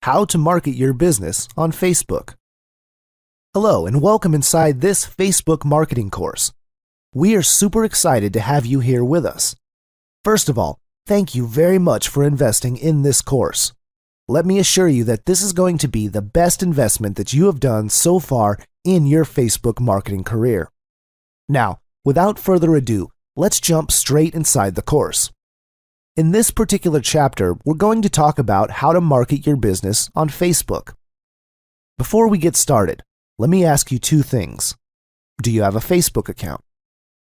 How to market your business on Facebook. Hello and welcome inside this Facebook marketing course. We are super excited to have you here with us. First of all, thank you very much for investing in this course. Let me assure you that this is going to be the best investment that you have done so far in your Facebook marketing career. Now, without further ado, let's jump straight inside the course. In this particular chapter, we're going to talk about how to market your business on Facebook. Before we get started, let me ask you two things. Do you have a Facebook account?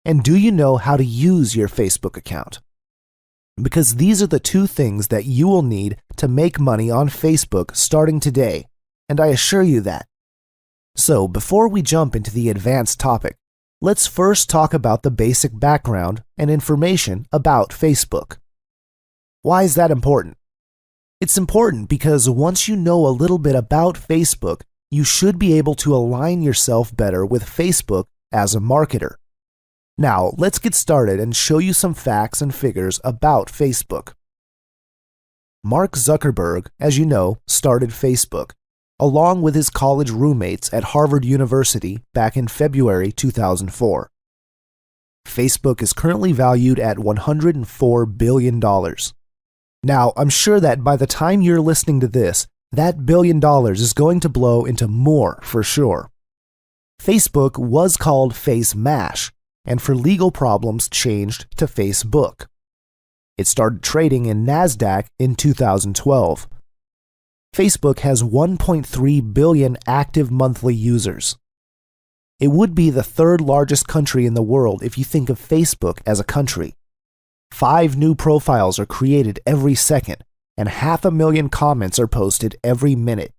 And do you know how to use your Facebook account? Because these are the two things that you will need to make money on Facebook starting today, and I assure you that. So before we jump into the advanced topic, let's first talk about the basic background and information about Facebook. Why is that important? It's important because once you know a little bit about Facebook, you should be able to align yourself better with Facebook as a marketer. Now, let's get started and show you some facts and figures about Facebook. Mark Zuckerberg, as you know, started Facebook, along with his college roommates at Harvard University back in February 2004. Facebook is currently valued at $104 billion. Now, I'm sure that by the time you're listening to this, that $1 billion is going to blow into more for sure. Facebook was called Face Mash, and for legal problems changed to Facebook. It started trading in NASDAQ in 2012. Facebook has 1.3 billion active monthly users. It would be the third largest country in the world if you think of Facebook as a country. 5 new profiles are created every second, and 500,000 comments are posted every minute.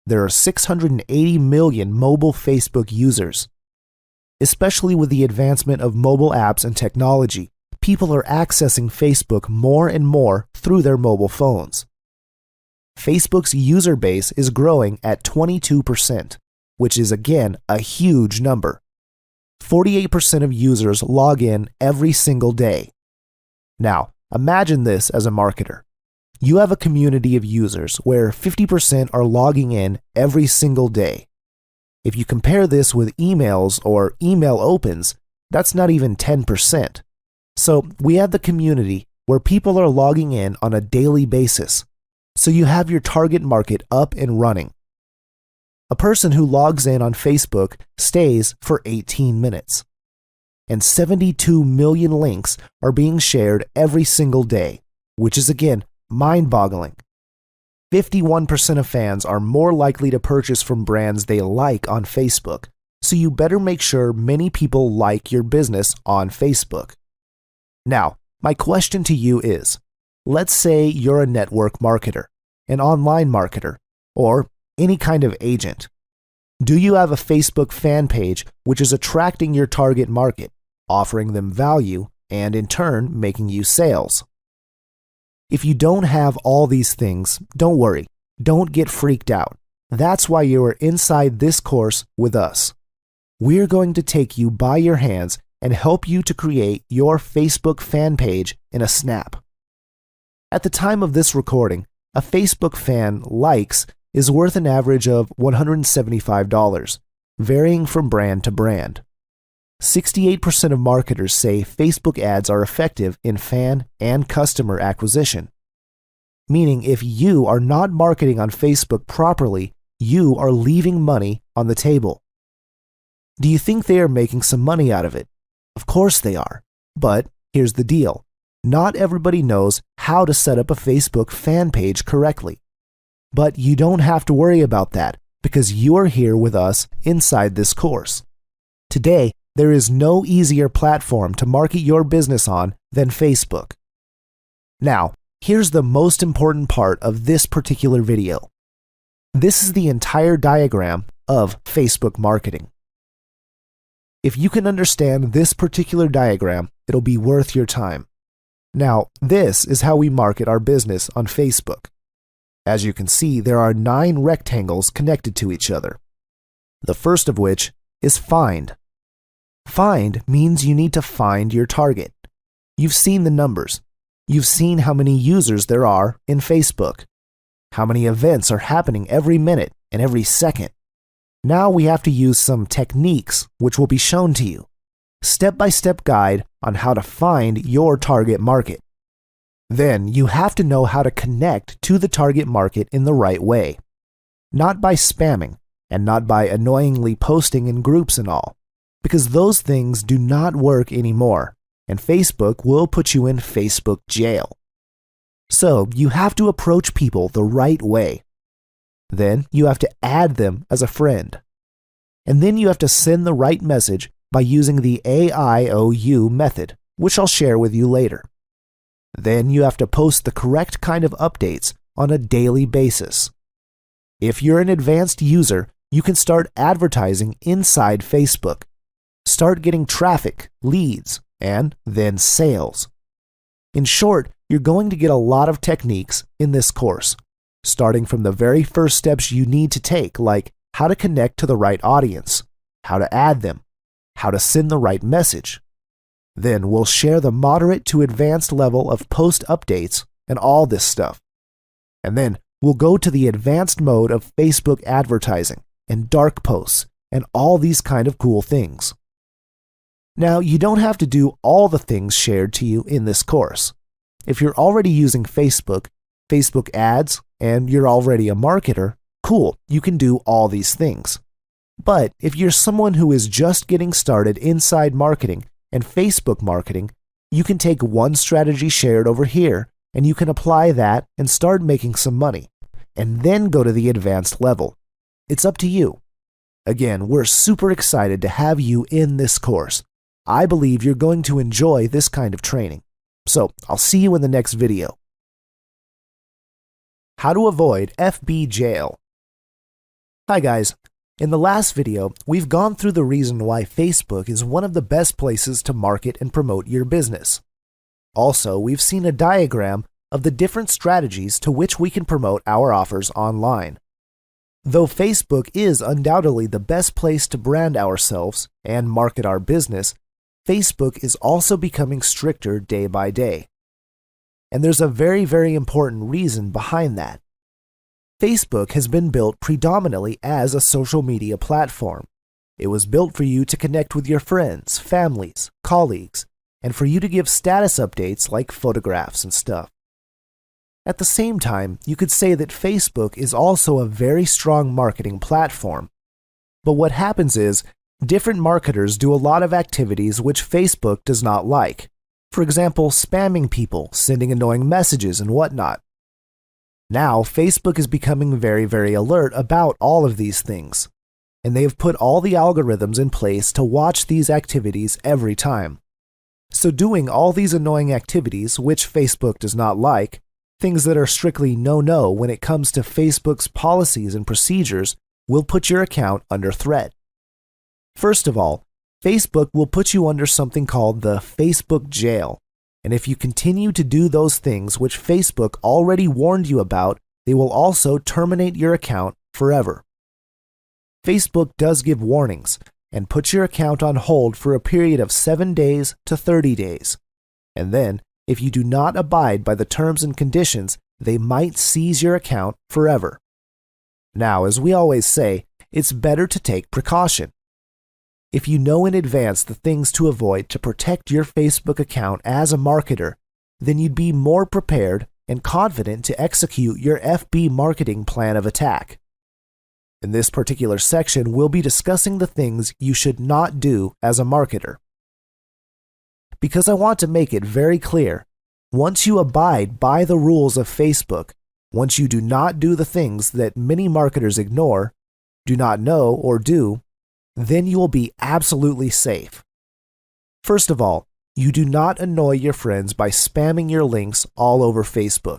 There are 680 million mobile Facebook users. Especially with the advancement of mobile apps and technology, people are accessing Facebook more and more through their mobile phones. Facebook's user base is growing at 22%, which is again a huge number. 48% of users log in every single day. Now, imagine this as a marketer. You have a community of users where 50% are logging in every single day. If you compare this with emails or email opens, that's not even 10%. So we have the community where people are logging in on a daily basis. So you have your target market up and running. A person who logs in on Facebook stays for 18 minutes. And 72 million links are being shared every single day, which is again mind-boggling. 51% of fans are more likely to purchase from brands they like on Facebook, so you better make sure many people like your business on Facebook. Now, my question to you is, let's say you're a network marketer, an online marketer, or any kind of agent. Do you have a Facebook fan page which is attracting your target market, offering them value, and in turn making you sales? If you don't have all these things, don't worry. Don't get freaked out. That's why you are inside this course with us. We're going to take you by your hands and help you to create your Facebook fan page in a snap. At the time of this recording, a Facebook fan likes is worth an average of $175, varying from brand to brand. 68% of marketers say Facebook ads are effective in fan and customer acquisition. Meaning if you are not marketing on Facebook properly, you are leaving money on the table. Do you think they are making some money out of it? Of course they are. But here's the deal. Not everybody knows how to set up a Facebook fan page correctly. But you don't have to worry about that because you are here with us inside this course. Today, there is no easier platform to market your business on than Facebook. Now, here's the most important part of this particular video. This is the entire diagram of Facebook marketing. If you can understand this particular diagram, it'll be worth your time. Now, this is how we market our business on Facebook. As you can see, there are 9 rectangles connected to each other. The first of which is Find. Find means you need to find your target. You've seen the numbers. You've seen how many users there are in Facebook. how many events are happening every minute and every second. Now we have to use some techniques which will be shown to you. Step-by-step guide on how to find your target market. Then you have to know how to connect to the target market in the right way. Not by spamming and not by annoyingly posting in groups and all, because those things do not work anymore, and Facebook will put you in Facebook jail. So you have to approach people the right way. Then you have to add them as a friend. And then you have to send the right message by using the AIOU method, which I'll share with you later. Then you have to post the correct kind of updates on a daily basis. If you're an advanced user, you can start advertising inside Facebook. Start getting traffic, leads, and then sales. In short, you're going to get a lot of techniques in this course, starting from the very first steps you need to take, like how to connect to the right audience, how to add them, how to send the right message. Then we'll share the moderate to advanced level of post updates and all this stuff. And then we'll go to the advanced mode of Facebook advertising and dark posts and all these kind of cool things. Now, you don't have to do all the things shared to you in this course. If you're already using Facebook, Facebook ads, and you're already a marketer, cool, you can do all these things. But if you're someone who is just getting started inside marketing and Facebook marketing, you can take one strategy shared over here and you can apply that and start making some money, and then go to the advanced level. It's up to you. Again, we're super excited to have you in this course. I believe you're going to enjoy this kind of training. So I'll see you in the next video. How to avoid FB jail. Hi guys. In the last video, we've gone through the reason why Facebook is one of the best places to market and promote your business. Also, we've seen a diagram of the different strategies to which we can promote our offers online. Though Facebook is undoubtedly the best place to brand ourselves and market our business, Facebook is also becoming stricter day by day. And there's a very, very important reason behind that. Facebook has been built predominantly as a social media platform. It was built for you to connect with your friends, families, colleagues, and for you to give status updates like photographs and stuff. At the same time, you could say that Facebook is also a very strong marketing platform. But what happens is, different marketers do a lot of activities which Facebook does not like. For example, spamming people, sending annoying messages, and whatnot. Now, Facebook is becoming very, very alert about all of these things, and they have put all the algorithms in place to watch these activities every time. So doing all these annoying activities, which Facebook does not like, things that are strictly no-no when it comes to Facebook's policies and procedures, will put your account under threat. First of all, Facebook will put you under something called the Facebook jail. And if you continue to do those things which Facebook already warned you about, they will also terminate your account forever. Facebook does give warnings and puts your account on hold for a period of 7 days to 30 days. And then, if you do not abide by the terms and conditions, they might seize your account forever. Now, as we always say, it's better to take precaution. If you know in advance the things to avoid to protect your Facebook account as a marketer, then you'd be more prepared and confident to execute your FB marketing plan of attack. In this particular section, we'll be discussing the things you should not do as a marketer. Because I want to make it very clear, once you abide by the rules of Facebook, once you do not do the things that many marketers ignore, do not know, or do, then you will be absolutely safe. First of all, you do not annoy your friends by spamming your links all over Facebook.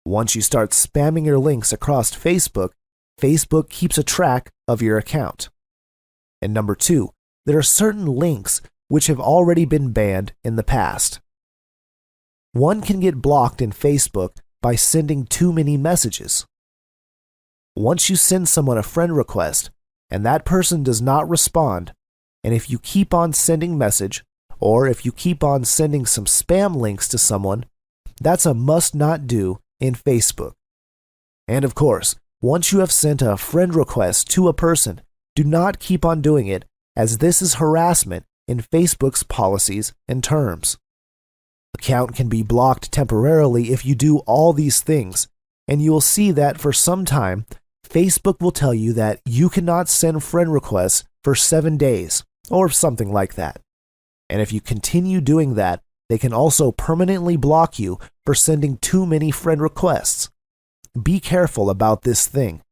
Once you start spamming your links across Facebook, Facebook keeps a track of your account. And number 2, there are certain links which have already been banned in the past. One can get blocked in Facebook by sending too many messages. Once you send someone a friend request, and that person does not respond, and if you keep on sending message, or if you keep on sending some spam links to someone, that's a must not do in Facebook. And of course, once you have sent a friend request to a person, do not keep on doing it, as this is harassment in Facebook's policies and terms. Account can be blocked temporarily if you do all these things, and you will see that for some time, Facebook will tell you that you cannot send friend requests for 7 days, or something like that. And if you continue doing that, they can also permanently block you for sending too many friend requests. Be careful about this thing.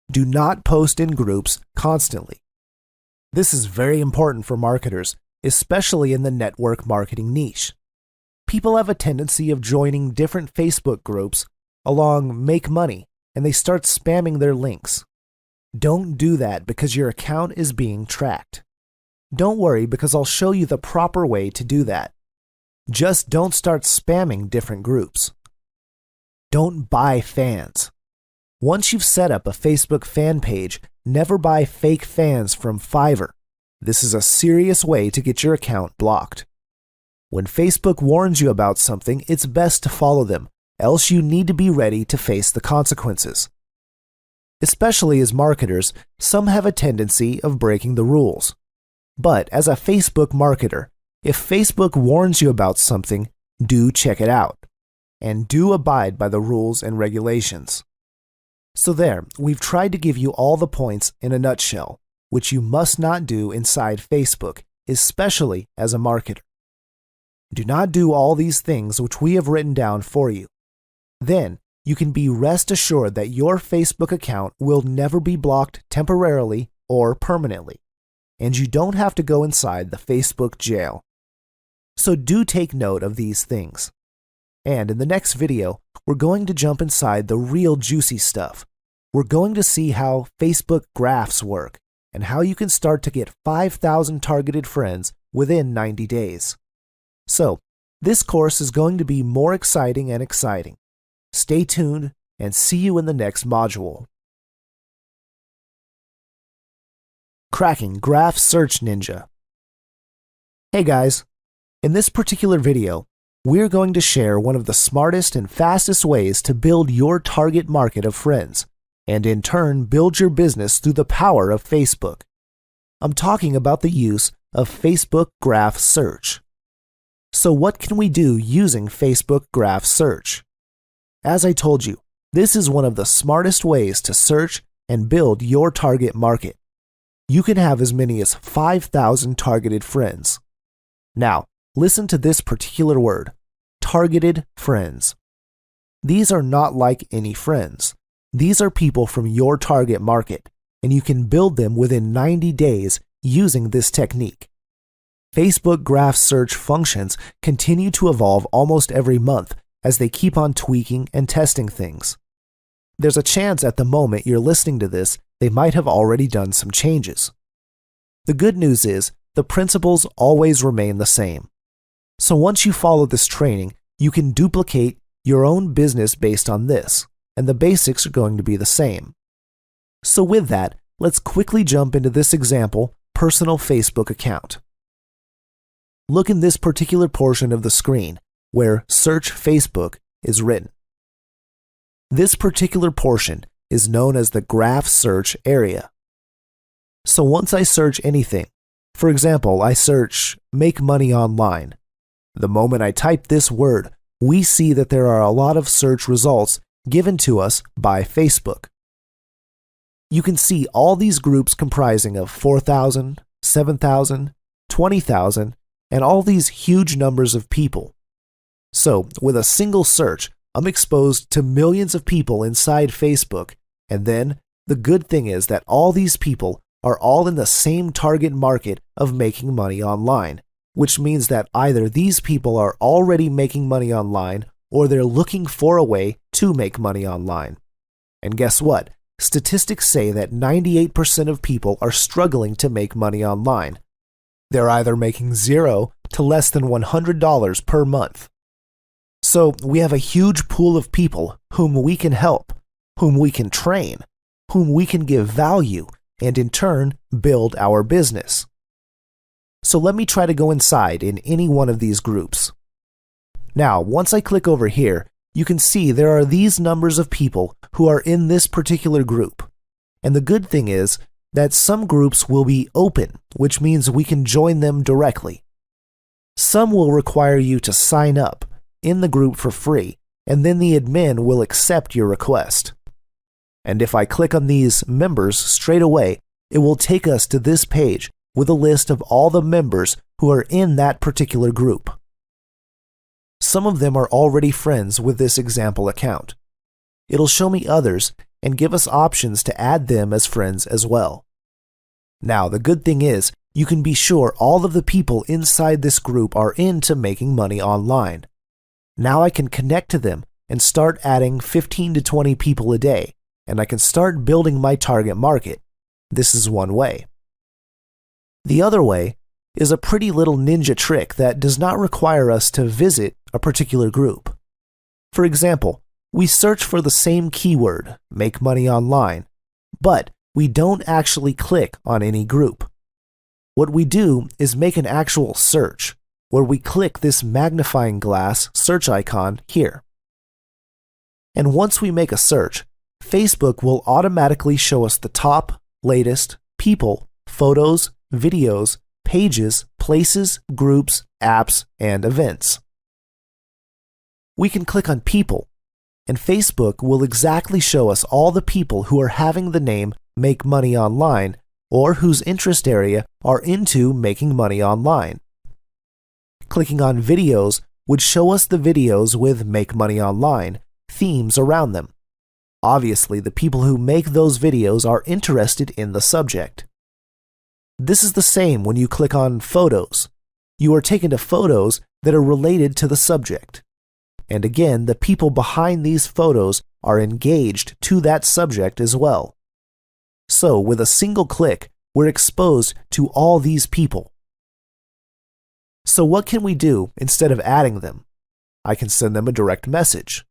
Do not post in groups constantly. This is very important for marketers, especially in the network marketing niche. People have a tendency of joining different Facebook groups along Make Money, and they start spamming their links. Don't do that because your account is being tracked. Don't worry because I'll show you the proper way to do that. Just don't start spamming different groups. Don't buy fans. Once you've set up a Facebook fan page, never buy fake fans from Fiverr. This is a serious way to get your account blocked. When Facebook warns you about something, it's best to follow them, else you need to be ready to face the consequences. Especially as marketers, some have a tendency of breaking the rules. But as a Facebook marketer, if Facebook warns you about something, do check it out. And do abide by the rules and regulations. So there, we've tried to give you all the points in a nutshell, which you must not do inside Facebook, especially as a marketer. Do not do all these things which we have written down for you. Then, you can be rest assured that your Facebook account will never be blocked temporarily or permanently, and you don't have to go inside the Facebook jail. So do take note of these things. And in the next video, we're going to jump inside the real juicy stuff. We're going to see how Facebook graphs work and how you can start to get 5,000 targeted friends within 90 days. So, this course is going to be more exciting and exciting. Stay tuned and see you in the next module. Cracking Graph Search Ninja. Hey guys, in this particular video, we're going to share one of the smartest and fastest ways to build your target market of friends, and in turn build your business through the power of Facebook. I'm talking about the use of Facebook Graph Search. So what can we do using Facebook Graph Search? As I told you, this is one of the smartest ways to search and build your target market. You can have as many as 5,000 targeted friends. Now, listen to this particular word, targeted friends. These are not like any friends. These are people from your target market, and you can build them within 90 days using this technique. Facebook Graph Search functions continue to evolve almost every month as they keep on tweaking and testing things. There's a chance at the moment you're listening to this, they might have already done some changes. The good news is, the principles always remain the same. So once you follow this training, you can duplicate your own business based on this, and the basics are going to be the same. So with that, let's quickly jump into this example, personal Facebook account. Look in this particular portion of the screen, where Search Facebook is written. This particular portion is known as the Graph Search area. So once I search anything, for example, I search Make Money Online. The moment I type this word, we see that there are a lot of search results given to us by Facebook. You can see all these groups comprising of 4,000, 7,000, 20,000, and all these huge numbers of people. So with a single search, I'm exposed to millions of people inside Facebook, and then the good thing is that all these people are all in the same target market of making money online, which means that either these people are already making money online or they're looking for a way to make money online. And guess what? Statistics say that 98% of people are struggling to make money online. They're either making $0 to less than $100 per month. So we have a huge pool of people whom we can help, whom we can train, whom we can give value, and in turn, build our business. So let me try to go inside in any one of these groups. Now, once I click over here, you can see there are these numbers of people who are in this particular group. And the good thing is that some groups will be open, which means we can join them directly. Some will require you to sign up in the group for free, and then the admin will accept your request. And if I click on these members straight away, it will take us to this page with a list of all the members who are in that particular group. Some of them are already friends with this example account. It'll show me others and give us options to add them as friends as well. Now, the good thing is, you can be sure all of the people inside this group are into making money online. Now I can connect to them and start adding 15 to 20 people a day, and I can start building my target market. This is one way. The other way is a pretty little ninja trick that does not require us to visit a particular group. For example, we search for the same keyword, make money online, but we don't actually click on any group. What we do is make an actual search, where we click this magnifying glass search icon here. And once we make a search, Facebook will automatically show us the top, latest, people, photos, videos, pages, places, groups, apps, and events. We can click on people, and Facebook will exactly show us all the people who are having the name Make Money Online or whose interest area are into making money online. Clicking on videos would show us the videos with Make Money Online themes around them. Obviously, the people who make those videos are interested in the subject. This is the same when you click on photos. You are taken to photos that are related to the subject. And again, the people behind these photos are engaged to that subject as well. So with a single click, we're exposed to all these people. So what can we do instead of adding them? I can send them a direct message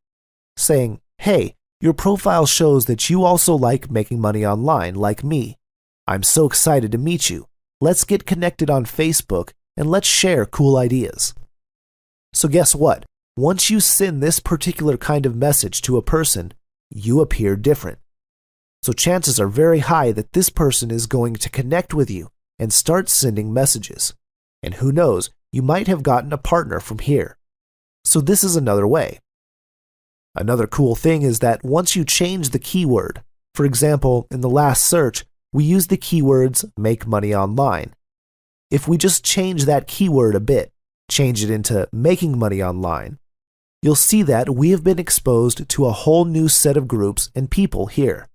saying, "Hey, your profile shows that you also like making money online like me. I'm so excited to meet you. Let's get connected on Facebook and let's share cool ideas." So guess what? Once you send this particular kind of message to a person, you appear different. So chances are very high that this person is going to connect with you and start sending messages. And who knows, you might have gotten a partner from here. So this is another way. Another cool thing is that once you change the keyword, for example, in the last search, we use the keywords make money online. If we just change that keyword a bit, change it into making money online, you'll see that we have been exposed to a whole new set of groups and people here.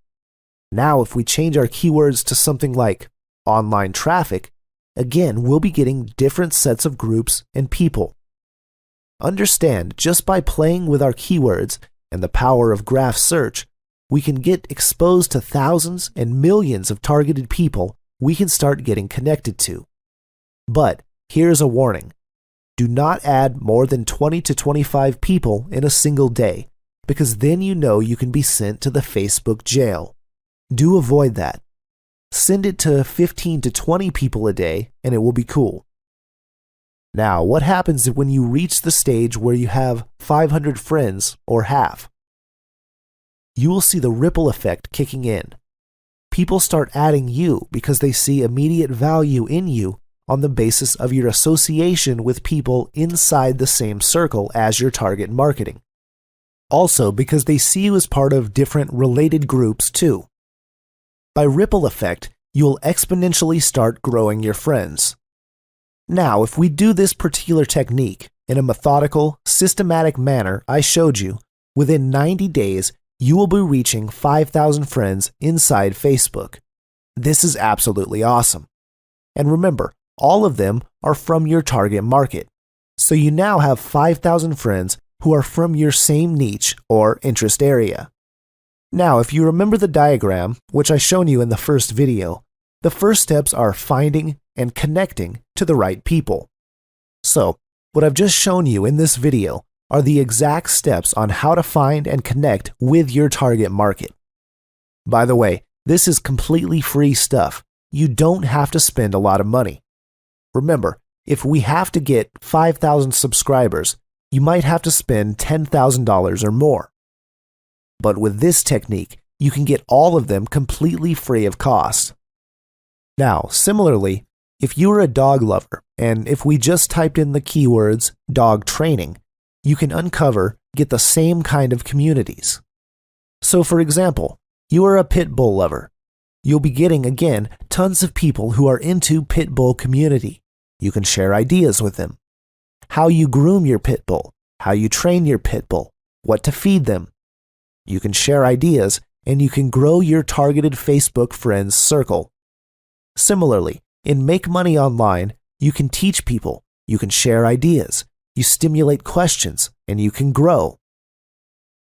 Now, if we change our keywords to something like online traffic, again, we'll be getting different sets of groups and people. Understand, just by playing with our keywords and the power of graph search, we can get exposed to thousands and millions of targeted people we can start getting connected to. But here's a warning. Do not add more than 20 to 25 people in a single day, because then you know you can be sent to the Facebook jail. Do avoid that. Send it to 15 to 20 people a day and it will be cool. Now, what happens when you reach the stage where you have 500 friends or half? You will see the ripple effect kicking in. People start adding you because they see immediate value in you on the basis of your association with people inside the same circle as your target marketing. Also, because they see you as part of different related groups too. By ripple effect, you'll exponentially start growing your friends. Now, if we do this particular technique in a methodical, systematic manner I showed you, within 90 days, you will be reaching 5,000 friends inside Facebook. This is absolutely awesome. And remember, all of them are from your target market. So you now have 5,000 friends who are from your same niche or interest area. Now, if you remember the diagram, which I shown you in the first video, the first steps are finding and connecting to the right people. So, what I've just shown you in this video are the exact steps on how to find and connect with your target market. By the way, this is completely free stuff. You don't have to spend a lot of money. Remember, if we have to get 5,000 subscribers, you might have to spend $10,000 or more. But with this technique, you can get all of them completely free of cost. Now, similarly, if you are a dog lover, and if we just typed in the keywords dog training, you can get the same kind of communities. So for example, you are a pit bull lover. You'll be getting, again, tons of people who are into pit bull community. You can share ideas with them. How you groom your pit bull, how you train your pit bull, what to feed them. You can share ideas, and you can grow your targeted Facebook friends circle. Similarly, in Make Money Online, you can teach people, you can share ideas, you stimulate questions, and you can grow.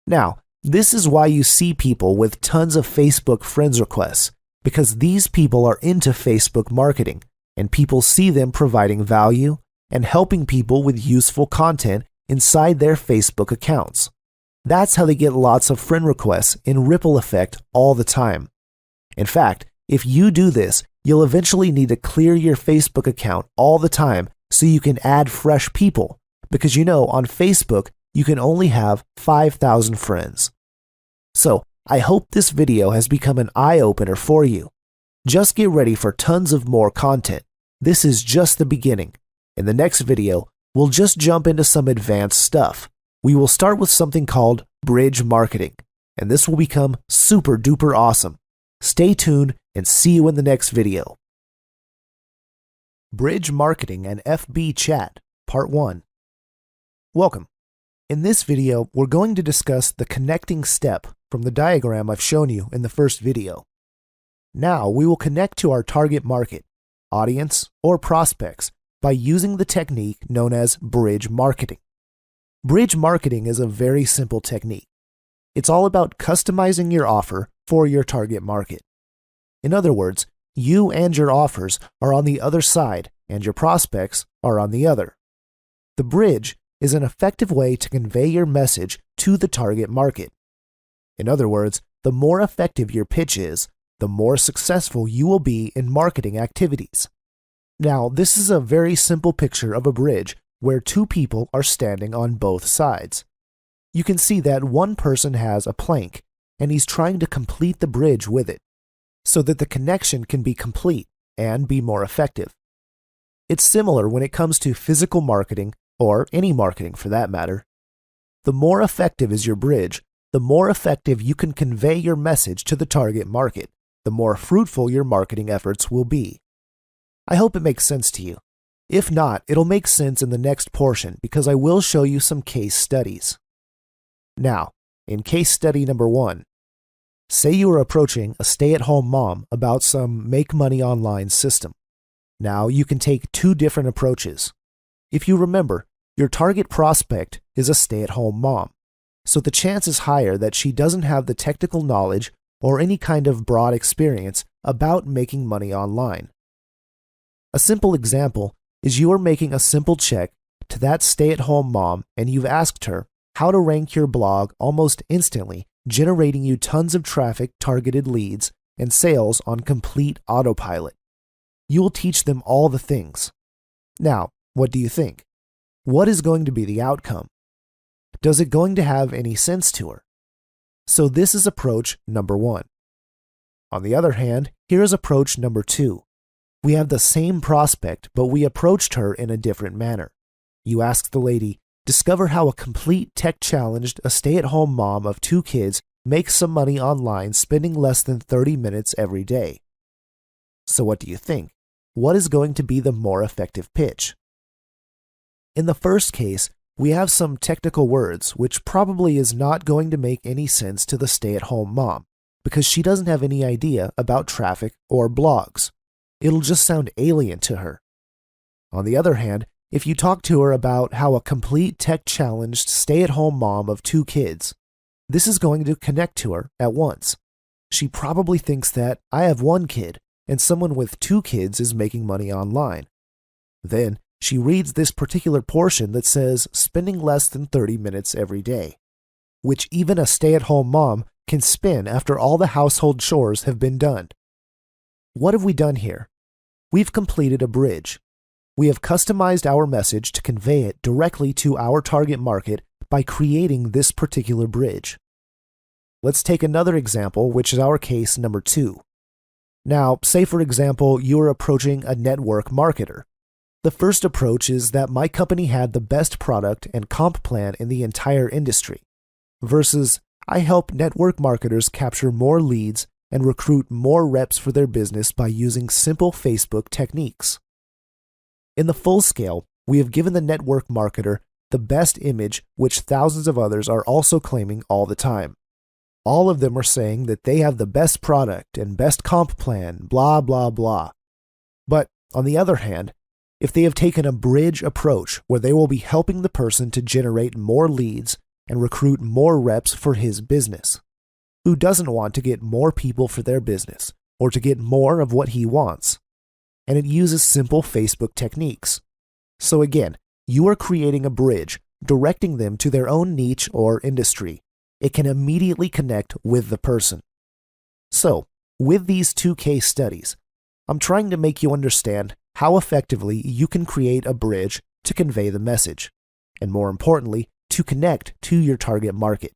Now, this is why you see people with tons of Facebook friends requests, because these people are into Facebook marketing, and people see them providing value and helping people with useful content inside their Facebook accounts. That's how they get lots of friend requests in ripple effect all the time. In fact, if you do this, you'll eventually need to clear your Facebook account all the time so you can add fresh people, because on Facebook, you can only have 5,000 friends. So, I hope this video has become an eye-opener for you. Just get ready for tons of more content. This is just the beginning. In the next video, we'll just jump into some advanced stuff. We will start with something called bridge marketing, and this will become super duper awesome. Stay tuned and see you in the next video. Bridge Marketing and FB Chat, Part 1. Welcome. In this video, we're going to discuss the connecting step from the diagram I've shown you in the first video. Now we will connect to our target market, audience, or prospects by using the technique known as bridge marketing. Bridge marketing is a very simple technique. It's all about customizing your offer for your target market. In other words, you and your offers are on the other side and your prospects are on the other. The bridge is an effective way to convey your message to the target market. In other words, the more effective your pitch is, the more successful you will be in marketing activities. Now, this is a very simple picture of a bridge where two people are standing on both sides. You can see that one person has a plank, and he's trying to complete the bridge with it, so that the connection can be complete and be more effective. It's similar when it comes to physical marketing, or any marketing for that matter. The more effective is your bridge, the more effective you can convey your message to the target market, the more fruitful your marketing efforts will be. I hope it makes sense to you. If not, it'll make sense in the next portion because I will show you some case studies. Now, in case study number 1, say you are approaching a stay-at-home mom about some Make Money Online system. Now, you can take two different approaches. If you remember, your target prospect is a stay-at-home mom, so the chance is higher that she doesn't have the technical knowledge or any kind of broad experience about making money online. A simple example is you are making a simple check to that stay-at-home mom and you've asked her how to rank your blog almost instantly, generating you tons of traffic, targeted leads, and sales on complete autopilot. You will teach them all the things. Now, what do you think? What is going to be the outcome? Does it going to have any sense to her? So this is approach number 1. On the other hand, here is approach number 2. We have the same prospect, but we approached her in a different manner. You asked the lady, discover how a complete tech-challenged, a stay-at-home mom of 2 kids makes some money online spending less than 30 minutes every day. So what do you think? What is going to be the more effective pitch? In the first case, we have some technical words which probably is not going to make any sense to the stay-at-home mom because she doesn't have any idea about traffic or blogs. It'll just sound alien to her. On the other hand, if you talk to her about how a complete tech-challenged stay-at-home mom of 2 kids, this is going to connect to her at once. She probably thinks that I have 1 kid and someone with 2 kids is making money online. Then she reads this particular portion that says spending less than 30 minutes every day, which even a stay-at-home mom can spin after all the household chores have been done. What have we done here? We've completed a bridge. we have customized our message to convey it directly to our target market by creating this particular bridge. Let's take another example, which is our case number 2. Now, say for example, you are approaching a network marketer. The first approach is that my company had the best product and comp plan in the entire industry, versus I help network marketers capture more leads and recruit more reps for their business by using simple Facebook techniques. In the full scale, we have given the network marketer the best image, which thousands of others are also claiming all the time. All of them are saying that they have the best product and best comp plan, blah, blah, blah. But on the other hand, if they have taken a bridge approach where they will be helping the person to generate more leads and recruit more reps for his business, who doesn't want to get more people for their business or to get more of what he wants? And it uses simple Facebook techniques. So again, you are creating a bridge, directing them to their own niche or industry. It can immediately connect with the person. So, with these 2 case studies, I'm trying to make you understand how effectively you can create a bridge to convey the message, and more importantly, to connect to your target market.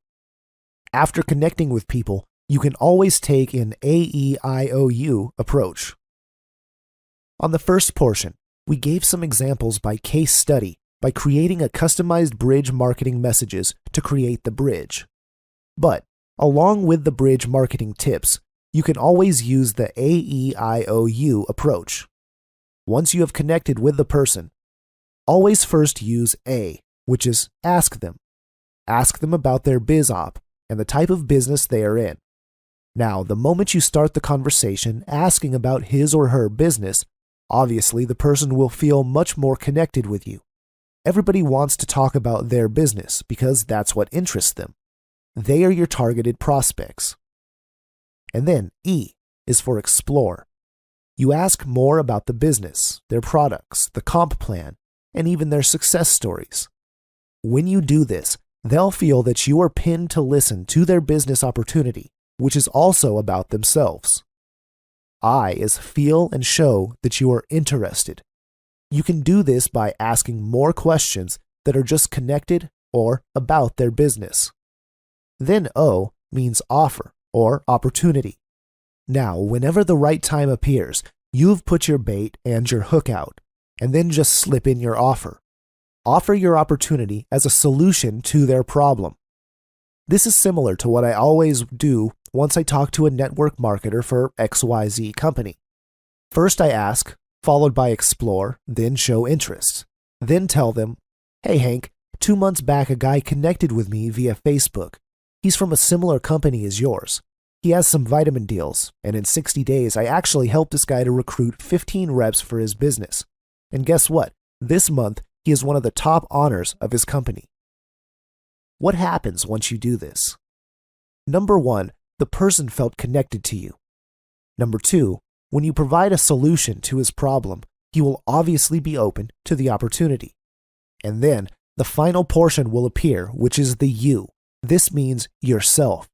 After connecting with people, you can always take an AEIOU approach. On the first portion, we gave some examples by case study by creating a customized bridge marketing messages to create the bridge. But, along with the bridge marketing tips, you can always use the AEIOU approach. Once you have connected with the person, always first use A, which is ask them. Ask them about their biz op and the type of business they are in. Now, the moment you start the conversation asking about his or her business, obviously the person will feel much more connected with you. Everybody wants to talk about their business because that's what interests them. They are your targeted prospects. And then E is for explore. You ask more about the business, their products, the comp plan, and even their success stories. When you do this, they'll feel that you are pinned to listen to their business opportunity, which is also about themselves. I is feel and show that you are interested. You can do this by asking more questions that are just connected or about their business. Then O means offer or opportunity. Now, whenever the right time appears, you've put your bait and your hook out, and then just slip in your offer. Offer your opportunity as a solution to their problem. This is similar to what I always do once I talk to a network marketer for XYZ company. First I ask, followed by explore, then show interest. Then tell them, hey Hank, 2 months back a guy connected with me via Facebook. He's from a similar company as yours. He has some vitamin deals, and in 60 days, I actually helped this guy to recruit 15 reps for his business. And guess what? This month, he is one of the top honors of his company. What happens once you do this? Number 1, the person felt connected to you. Number 2, when you provide a solution to his problem, he will obviously be open to the opportunity. And then, the final portion will appear, which is the you. This means yourself.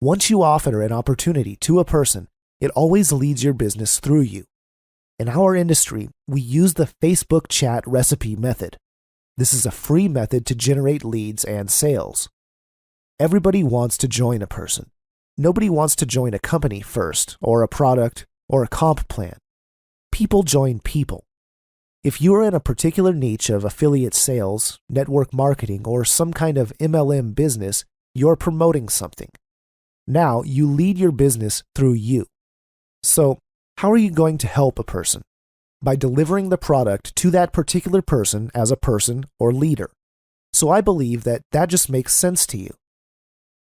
Once you offer an opportunity to a person, it always leads your business through you. In our industry, we use the Facebook chat recipe method. This is a free method to generate leads and sales. Everybody wants to join a person. Nobody wants to join a company first, or a product, or a comp plan. People join people. If you are in a particular niche of affiliate sales, network marketing, or some kind of MLM business, you're promoting something. Now you lead your business through you. So, how are you going to help a person? By delivering the product to that particular person as a person or leader. So I believe that just makes sense to you.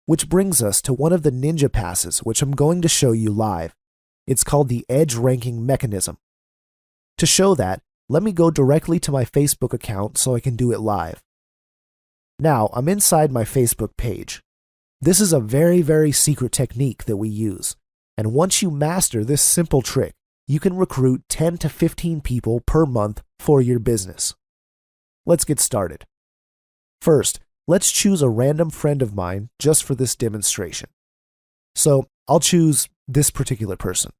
Which brings us to one of the ninja passes, which I'm going to show you live. It's called the edge ranking mechanism. To show that, let me go directly to my Facebook account so I can do it live. Now, I'm inside my Facebook page. This is a very, very secret technique that we use. And once you master this simple trick, you can recruit 10 to 15 people per month for your business. Let's get started. First, let's choose a random friend of mine just for this demonstration. So I'll choose this particular person.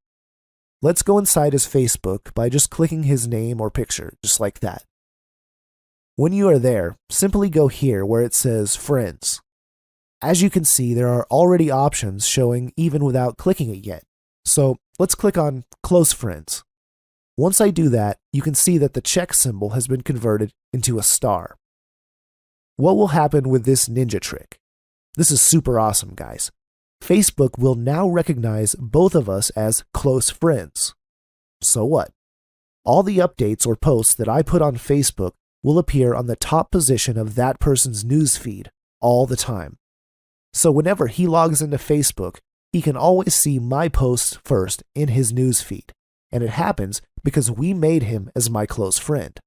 Let's go inside his Facebook by just clicking his name or picture, just like that. When you are there, simply go here where it says Friends. As you can see, there are already options showing even without clicking it yet. So let's click on Close Friends. Once I do that, you can see that the check symbol has been converted into a star. What will happen with this ninja trick? This is super awesome, guys. Facebook will now recognize both of us as close friends. So what? All the updates or posts that I put on Facebook will appear on the top position of that person's newsfeed all the time. So whenever he logs into Facebook, he can always see my posts first in his newsfeed, and it happens because we made him as my close friend.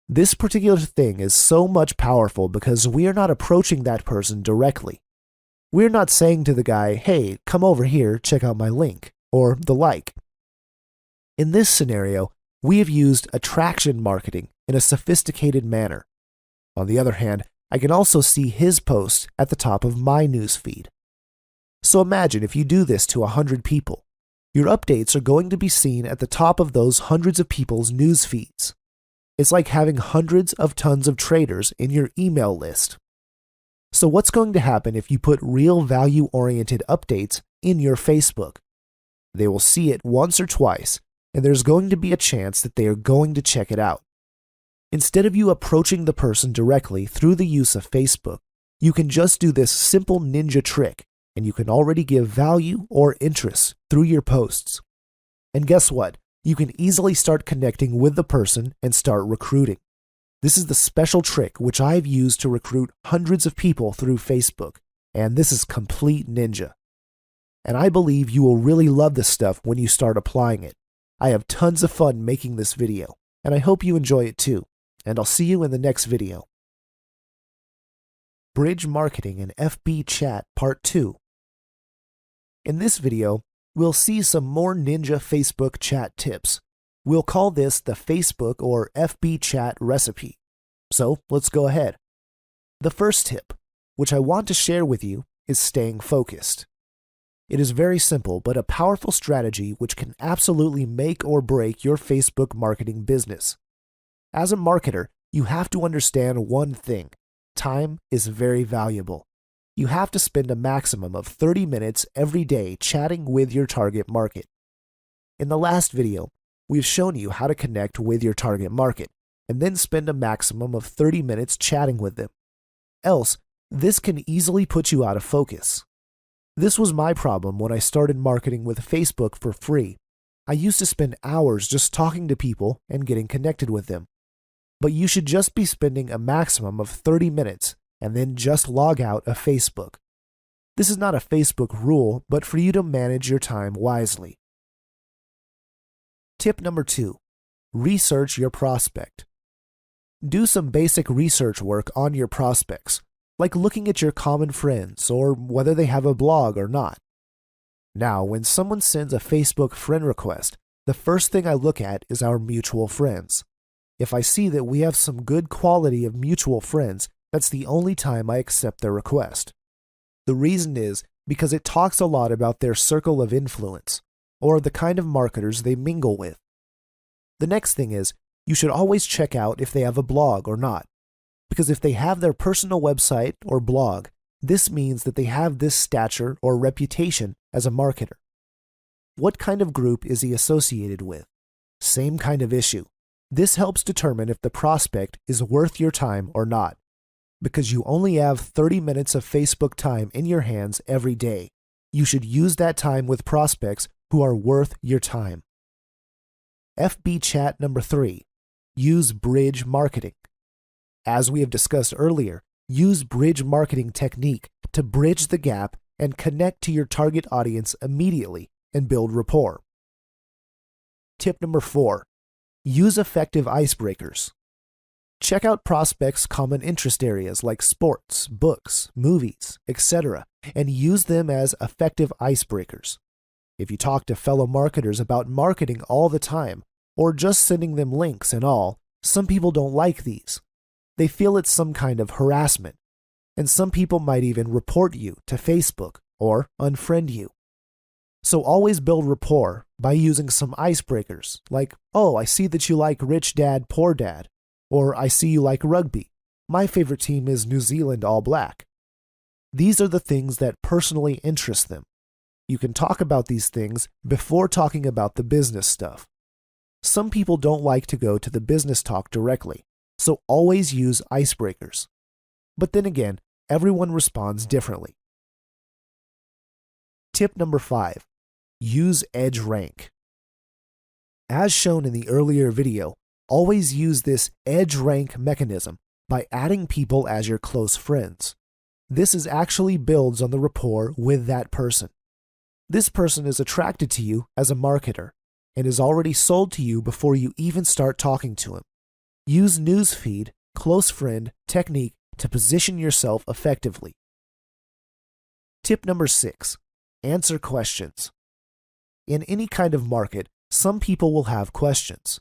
This particular thing is so much powerful because we are not approaching that person directly. We're not saying to the guy, hey, come over here, check out my link, or the like. In this scenario, we have used attraction marketing in a sophisticated manner. On the other hand, I can also see his posts at the top of my newsfeed. So imagine if you do this to 100 people. Your updates are going to be seen at the top of those hundreds of people's news feeds. It's like having hundreds of tons of traders in your email list. So what's going to happen if you put real value-oriented updates in your Facebook? They will see it once or twice, and there's going to be a chance that they are going to check it out. Instead of you approaching the person directly through the use of Facebook, you can just do this simple ninja trick, and you can already give value or interest through your posts. And guess what? You can easily start connecting with the person and start recruiting. This is the special trick which I've used to recruit hundreds of people through Facebook, and this is complete ninja. And I believe you will really love this stuff when you start applying it. I have tons of fun making this video, and I hope you enjoy it too, and I'll see you in the next video. Bridge Marketing and FB Chat Part 2. In this video, we'll see some more ninja Facebook chat tips. We'll call this the Facebook or FB chat recipe. So let's go ahead. The first tip, which I want to share with you, is staying focused. It is very simple, but a powerful strategy which can absolutely make or break your Facebook marketing business. As a marketer, you have to understand one thing. Time is very valuable. You have to spend a maximum of 30 minutes every day chatting with your target market. In the last video, we've shown you how to connect with your target market and then spend a maximum of 30 minutes chatting with them. Else, this can easily put you out of focus. This was my problem when I started marketing with Facebook for free. I used to spend hours just talking to people and getting connected with them. But you should just be spending a maximum of 30 minutes and then just log out of Facebook. This is not a Facebook rule, but for you to manage your time wisely. Tip number 2, research your prospect. Do some basic research work on your prospects, like looking at your common friends or whether they have a blog or not. Now, when someone sends a Facebook friend request, the first thing I look at is our mutual friends. If I see that we have some good quality of mutual friends, that's the only time I accept their request. The reason is because it talks a lot about their circle of influence, or the kind of marketers they mingle with. The next thing is, you should always check out if they have a blog or not, because if they have their personal website or blog, this means that they have this stature or reputation as a marketer. What kind of group is he associated with? Same kind of issue. This helps determine if the prospect is worth your time or not, because you only have 30 minutes of Facebook time in your hands every day. You should use that time with prospects who are worth your time. FB chat number 3, use bridge marketing. As we have discussed earlier, use bridge marketing technique to bridge the gap and connect to your target audience immediately and build rapport. Tip number 4, use effective icebreakers. Check out prospects' common interest areas like sports, books, movies, etc., and use them as effective icebreakers. If you talk to fellow marketers about marketing all the time, or just sending them links and all, some people don't like these. They feel it's some kind of harassment, and some people might even report you to Facebook or unfriend you. So always build rapport by using some icebreakers like, "Oh, I see that you like Rich Dad, Poor Dad," or "I see you like rugby. My favorite team is New Zealand All Black." These are the things that personally interest them. You can talk about these things before talking about the business stuff. Some people don't like to go to the business talk directly, so always use icebreakers. But then again, everyone responds differently. Tip number 5. Use Edge Rank. As shown in the earlier video, always use this Edge Rank mechanism by adding people as your close friends. This actually builds on the rapport with that person. This person is attracted to you as a marketer and is already sold to you before you even start talking to him. Use newsfeed, close friend technique to position yourself effectively. Tip number 6. Answer questions. In any kind of market, some people will have questions.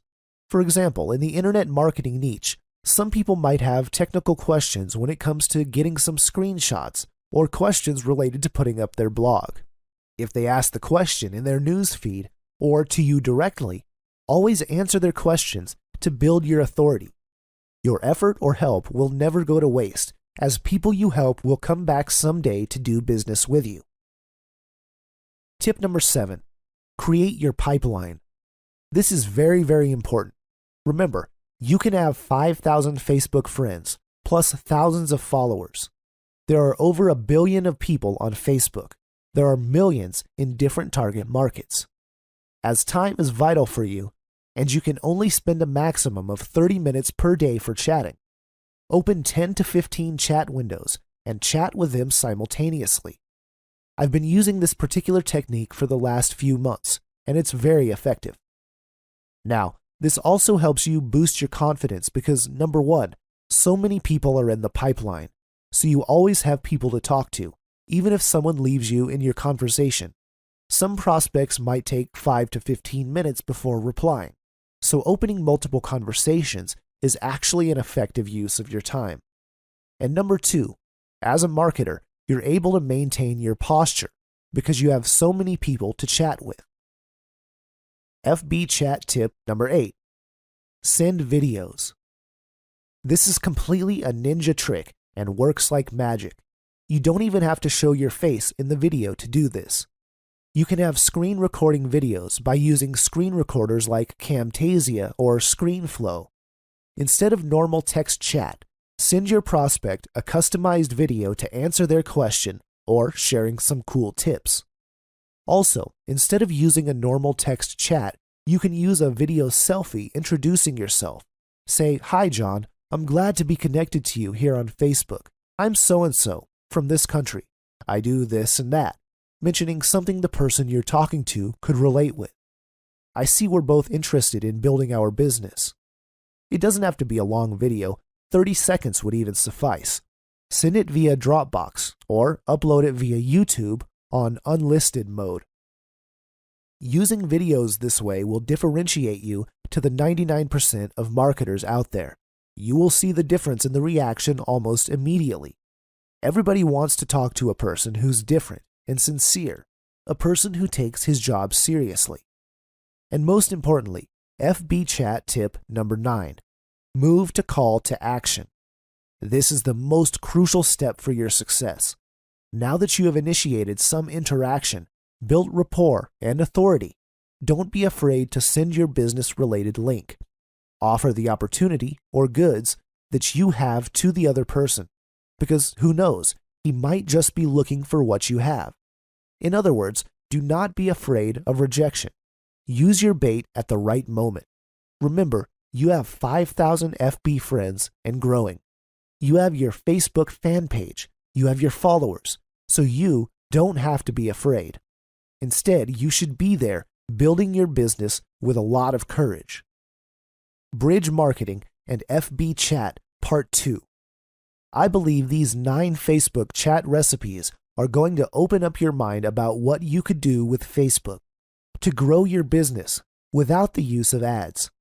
For example, in the internet marketing niche, some people might have technical questions when it comes to getting some screenshots or questions related to putting up their blog. If they ask the question in their newsfeed or to you directly, always answer their questions to build your authority. Your effort or help will never go to waste, as people you help will come back someday to do business with you. Tip number 7. Create your pipeline. This is very, very important. Remember, you can have 5,000 Facebook friends, plus thousands of followers. There are over 1 billion of people on Facebook. There are millions in different target markets. As time is vital for you, and you can only spend a maximum of 30 minutes per day for chatting, open 10 to 15 chat windows and chat with them simultaneously. I've been using this particular technique for the last few months, and it's very effective. Now, this also helps you boost your confidence because, number 1, so many people are in the pipeline, so you always have people to talk to, even if someone leaves you in your conversation. Some prospects might take 5 to 15 minutes before replying, so opening multiple conversations is actually an effective use of your time. And number 2, as a marketer, you're able to maintain your posture because you have so many people to chat with. FB chat tip number 8. Send videos. This is completely a ninja trick and works like magic. You don't even have to show your face in the video to do this. You can have screen recording videos by using screen recorders like Camtasia or ScreenFlow. Instead of normal text chat, send your prospect a customized video to answer their question or sharing some cool tips. Also, instead of using a normal text chat, you can use a video selfie introducing yourself. Say, "Hi John, I'm glad to be connected to you here on Facebook. I'm so-and-so from this country. I do this and that," mentioning something the person you're talking to could relate with. "I see we're both interested in building our business." It doesn't have to be a long video. 30 seconds would even suffice. Send it via Dropbox or upload it via YouTube on unlisted mode. Using videos this way will differentiate you to the 99% of marketers out there. You will see the difference in the reaction almost immediately. Everybody wants to talk to a person who's different and sincere, a person who takes his job seriously. And most importantly, FB chat tip number 9. Move to call to action. This is the most crucial step for your success. Now that you have initiated some interaction, built rapport and authority, don't be afraid to send your business-related link. Offer the opportunity or goods that you have to the other person, because who knows, he might just be looking for what you have. In other words, do not be afraid of rejection. Use your bait at the right moment. Remember, you have 5,000 FB friends and growing. You have your Facebook fan page. You have your followers. So you don't have to be afraid. Instead, you should be there building your business with a lot of courage. Bridge Marketing and FB Chat Part 2. I believe these 9 Facebook chat recipes are going to open up your mind about what you could do with Facebook to grow your business without the use of ads.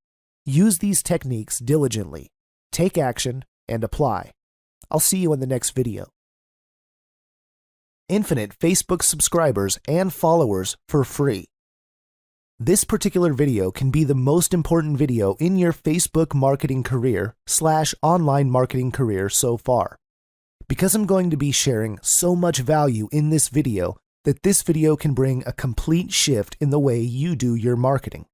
Use these techniques diligently, take action, and apply. I'll see you in the next video. Infinite Facebook subscribers and followers for free. This particular video can be the most important video in your Facebook marketing career / online marketing career so far. Because I'm going to be sharing so much value in this video that this video can bring a complete shift in the way you do your marketing.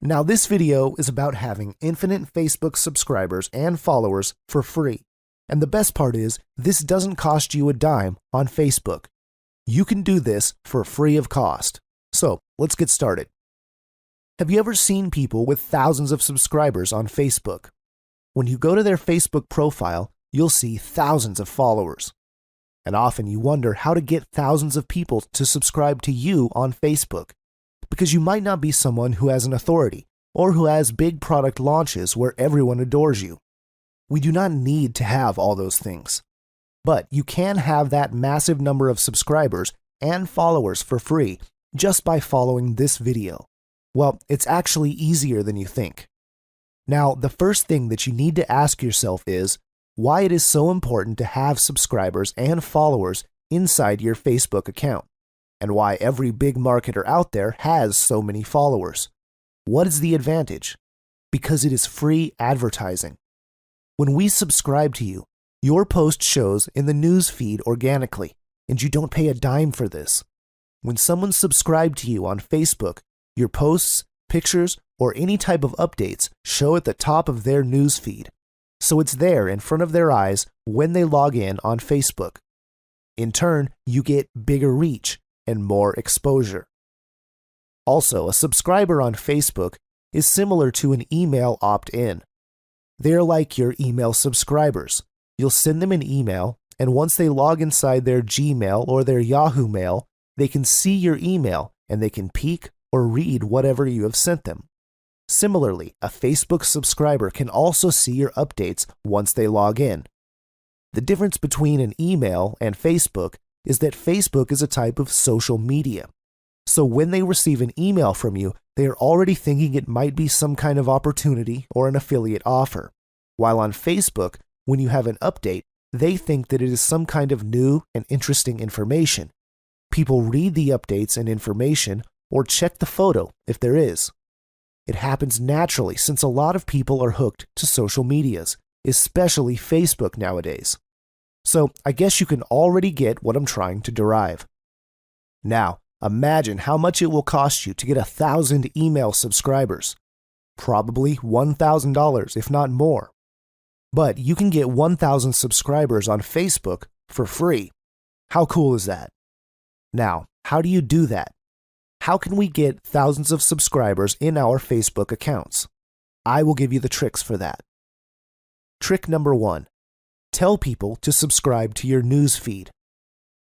Now, this video is about having infinite Facebook subscribers and followers for free. And the best part is, this doesn't cost you a dime on Facebook. You can do this for free of cost. So, let's get started. Have you ever seen people with thousands of subscribers on Facebook? When you go to their Facebook profile, you'll see thousands of followers. And often you wonder how to get thousands of people to subscribe to you on Facebook, because you might not be someone who has an authority or who has big product launches where everyone adores you. We do not need to have all those things. But you can have that massive number of subscribers and followers for free just by following this video. Well, it's actually easier than you think. Now, the first thing that you need to ask yourself is why it is so important to have subscribers and followers inside your Facebook account, and why every big marketer out there has so many followers. What is the advantage? Because it is free advertising. When we subscribe to you, your post shows in the news feed organically, and you don't pay a dime for this. When someone subscribes to you on Facebook, your posts, pictures, or any type of updates show at the top of their news feed, so it's there in front of their eyes when they log in on Facebook. In turn, you get bigger reach and more exposure. Also, a subscriber on Facebook is similar to an email opt-in. They're like your email subscribers. You'll send them an email, and once they log inside their Gmail or their Yahoo Mail, they can see your email and they can peek or read whatever you have sent them. Similarly, a Facebook subscriber can also see your updates once they log in. The difference between an email and Facebook is that Facebook is a type of social media. So when they receive an email from you, they are already thinking it might be some kind of opportunity or an affiliate offer. While on Facebook, when you have an update, they think that it is some kind of new and interesting information. People read the updates and information or check the photo if there is. It happens naturally since a lot of people are hooked to social medias, especially Facebook nowadays. So I guess you can already get what I'm trying to derive. Now, imagine how much it will cost you to get 1,000 email subscribers. Probably $1,000, if not more. But you can get 1,000 subscribers on Facebook for free. How cool is that? Now, how do you do that? How can we get thousands of subscribers in our Facebook accounts? I will give you the tricks for that. Trick number 1. Tell people to subscribe to your news feed.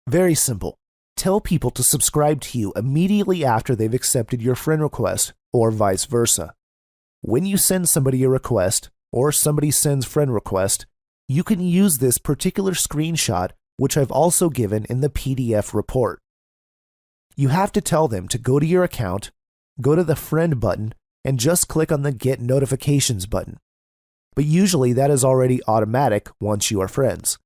Very simple. Tell people to subscribe to you immediately after they've accepted your friend request, or vice versa. When you send somebody a request, or somebody sends friend request, you can use this particular screenshot, which I've also given in the PDF report. You have to tell them to go to your account, go to the friend button, and just click on the Get Notifications button. But usually that is already automatic once you are friends.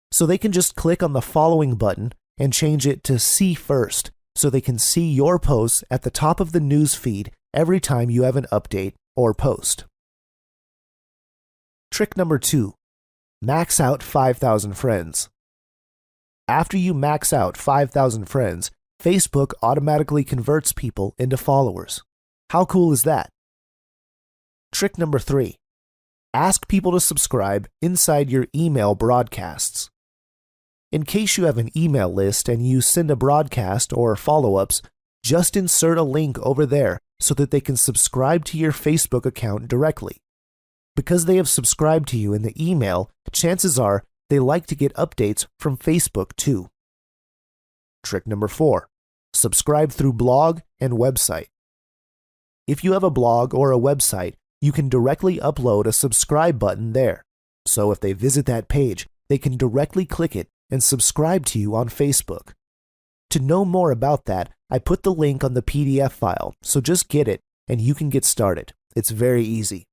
So they can just click on the following button and change it to See First, so they can see your posts at the top of the news feed every time you have an update or post. Trick number 2. Max out 5,000 friends. After you max out 5,000 friends, Facebook automatically converts people into followers. How cool is that? Trick number 3. Ask people to subscribe inside your email broadcasts. In case you have an email list and you send a broadcast or follow-ups, just insert a link over there so that they can subscribe to your Facebook account directly. Because they have subscribed to you in the email, chances are they like to get updates from Facebook too. Trick number 4. Subscribe through blog and website. If you have a blog or a website, you can directly upload a subscribe button there. So if they visit that page, they can directly click it and subscribe to you on Facebook. To know more about that, I put the link on the PDF file, so just get it and you can get started. It's very easy.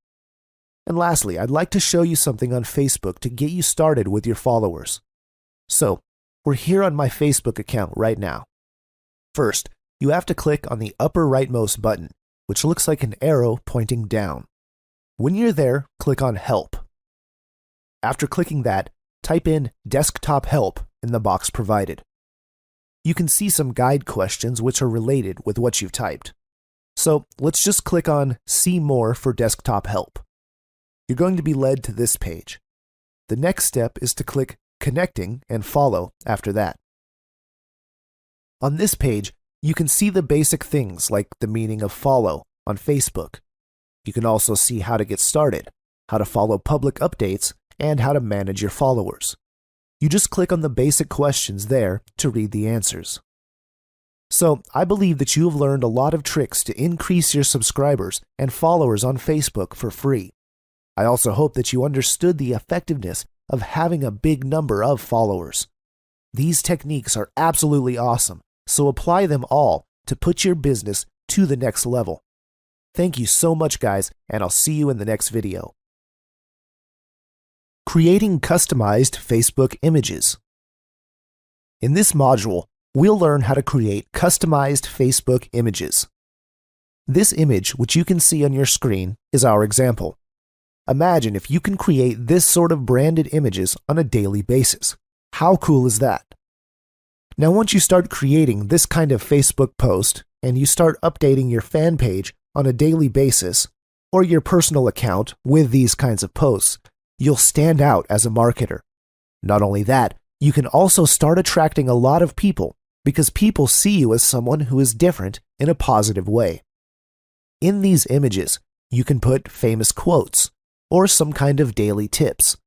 And lastly, I'd like to show you something on Facebook to get you started with your followers. So, we're here on my Facebook account right now. First, you have to click on the upper rightmost button, which looks like an arrow pointing down. When you're there, click on Help. After clicking that, type in Desktop Help in the box provided. You can see some guide questions which are related with what you've typed. So let's just click on See More for Desktop Help. You're going to be led to this page. The next step is to click Connecting and Follow after that. On this page, you can see the basic things like the meaning of follow on Facebook. You can also see how to get started, how to follow public updates, and how to manage your followers. You just click on the basic questions there to read the answers. So, I believe that you have learned a lot of tricks to increase your subscribers and followers on Facebook for free. I also hope that you understood the effectiveness of having a big number of followers. These techniques are absolutely awesome, so apply them all to put your business to the next level. Thank you so much, guys, and I'll see you in the next video. Creating customized Facebook images. In this module, we'll learn how to create customized Facebook images. This image, which you can see on your screen, is our example. Imagine if you can create this sort of branded images on a daily basis. How cool is that? Now, once you start creating this kind of Facebook post and you start updating your fan page on a daily basis, or your personal account with these kinds of posts, you'll stand out as a marketer. Not only that, you can also start attracting a lot of people because people see you as someone who is different in a positive way. In these images, you can put famous quotes or some kind of daily tips.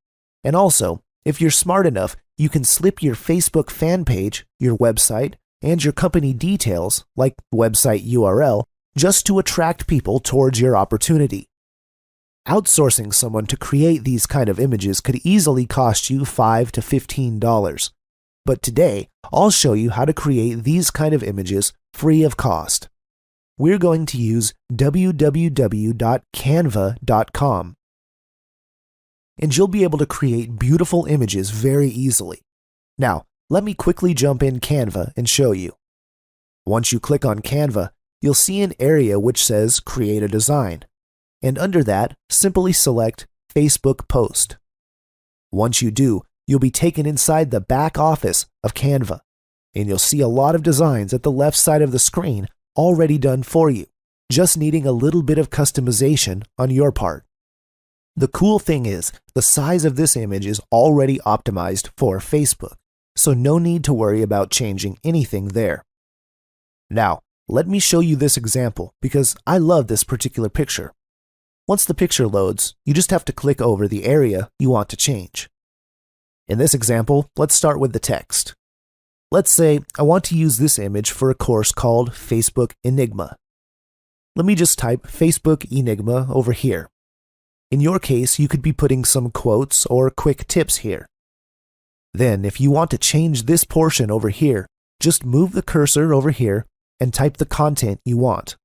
And also, if you're smart enough, you can slip your Facebook fan page, your website, and your company details, like website URL, just to attract people towards your opportunity. Outsourcing someone to create these kind of images could easily cost you $5 to $15. But today, I'll show you how to create these kind of images free of cost. We're going to use www.canva.com. And you'll be able to create beautiful images very easily. Now, let me quickly jump in Canva and show you. Once you click on Canva, you'll see an area which says Create a Design. And under that, simply select Facebook Post. Once you do, you'll be taken inside the back office of Canva, and you'll see a lot of designs at the left side of the screen already done for you, just needing a little bit of customization on your part. The cool thing is, the size of this image is already optimized for Facebook, so no need to worry about changing anything there. Now, let me show you this example because I love this particular picture. Once the picture loads, you just have to click over the area you want to change. In this example, let's start with the text. Let's say I want to use this image for a course called Facebook Enigma. Let me just type Facebook Enigma over here. In your case, you could be putting some quotes or quick tips here. Then, if you want to change this portion over here, just move the cursor over here and type the content you want.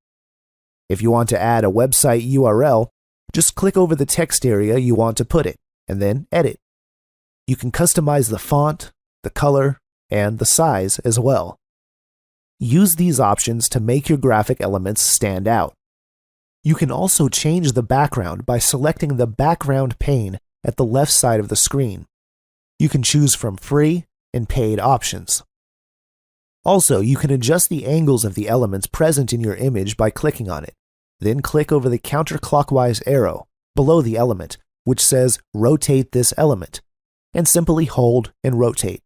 If you want to add a website URL, just click over the text area you want to put it, and then edit. You can customize the font, the color, and the size as well. Use these options to make your graphic elements stand out. You can also change the background by selecting the background pane at the left side of the screen. You can choose from free and paid options. Also, you can adjust the angles of the elements present in your image by clicking on it. Then click over the counterclockwise arrow below the element, which says Rotate this element, and simply hold and rotate.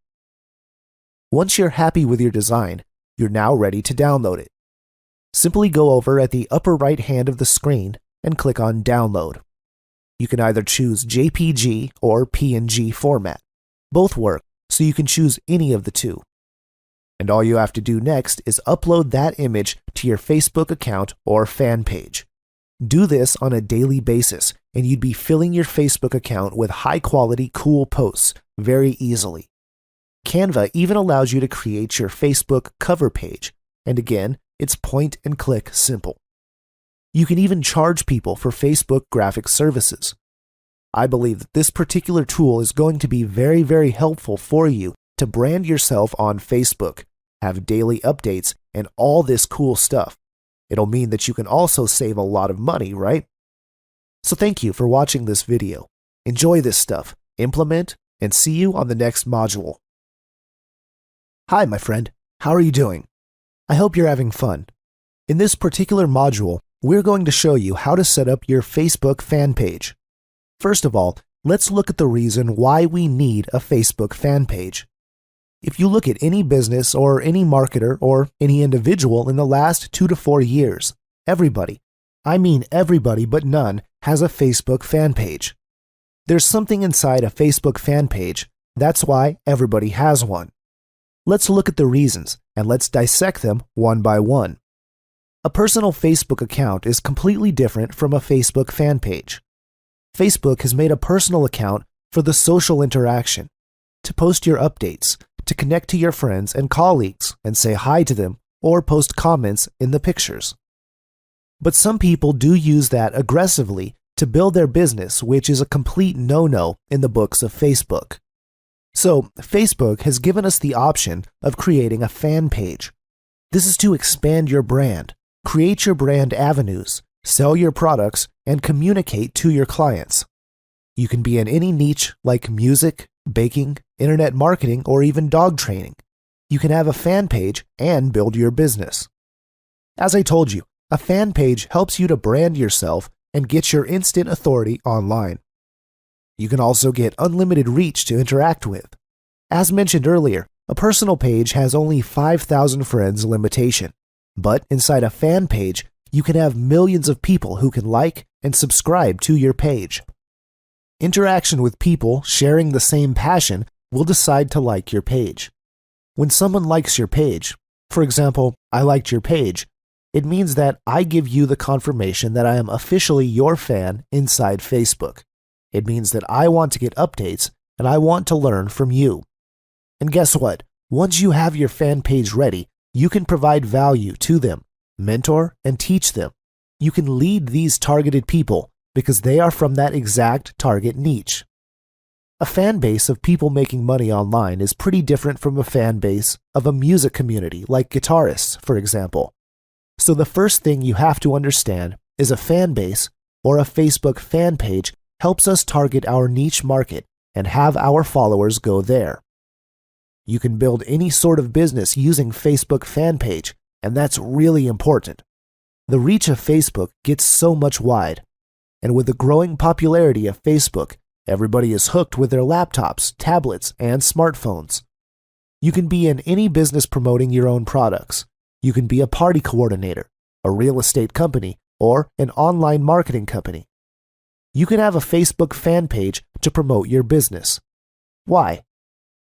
Once you're happy with your design, you're now ready to download it. Simply go over at the upper right hand of the screen and click on Download. You can either choose JPG or PNG format. Both work, so you can choose any of the two. And all you have to do next is upload that image to your Facebook account or fan page. Do this on a daily basis, and you'd be filling your Facebook account with high-quality, cool posts very easily. Canva even allows you to create your Facebook cover page, and again, it's point-and-click simple. You can even charge people for Facebook graphic services. I believe that this particular tool is going to be very, very helpful for you to brand yourself on Facebook, have daily updates, and all this cool stuff. It'll mean that you can also save a lot of money, right? So thank you for watching this video. Enjoy this stuff, implement, and see you on the next module. Hi, my friend. How are you doing? I hope you're having fun. In this particular module, we're going to show you how to set up your Facebook fan page. First of all, let's look at the reason why we need a Facebook fan page. If you look at any business or any marketer or any individual in the last 2 to 4 years, everybody, I mean everybody but none, has a Facebook fan page. There's something inside a Facebook fan page. That's why everybody has one. Let's look at the reasons and let's dissect them one by one. A personal Facebook account is completely different from a Facebook fan page. Facebook has made a personal account for the social interaction, to post your updates, to connect to your friends and colleagues and say hi to them or post comments in the pictures. But some people do use that aggressively to build their business, which is a complete no-no in the books of Facebook. So, Facebook has given us the option of creating a fan page. This is to expand your brand, create your brand avenues, sell your products, and communicate to your clients. You can be in any niche like music, baking, internet marketing, or even dog training. You can have a fan page and build your business. As I told you, a fan page helps you to brand yourself and get your instant authority online. You can also get unlimited reach to interact with. As mentioned earlier, a personal page has only 5,000 friends limitation, but inside a fan page, you can have millions of people who can like and subscribe to your page. Interaction with people sharing the same passion will decide to like your page. When someone likes your page, for example, I liked your page, it means that I give you the confirmation that I am officially your fan inside Facebook. It means that I want to get updates and I want to learn from you. And guess what? Once you have your fan page ready, you can provide value to them, mentor, and teach them. You can lead these targeted people because they are from that exact target niche. A fan base of people making money online is pretty different from a fan base of a music community like guitarists, for example. So the first thing you have to understand is a fan base or a Facebook fan page helps us target our niche market and have our followers go there. You can build any sort of business using Facebook fan page, and that's really important. The reach of Facebook gets so much wide, and with the growing popularity of Facebook, everybody is hooked with their laptops, tablets, and smartphones. You can be in any business promoting your own products. You can be a party coordinator, a real estate company, or an online marketing company. You can have a Facebook fan page to promote your business. Why?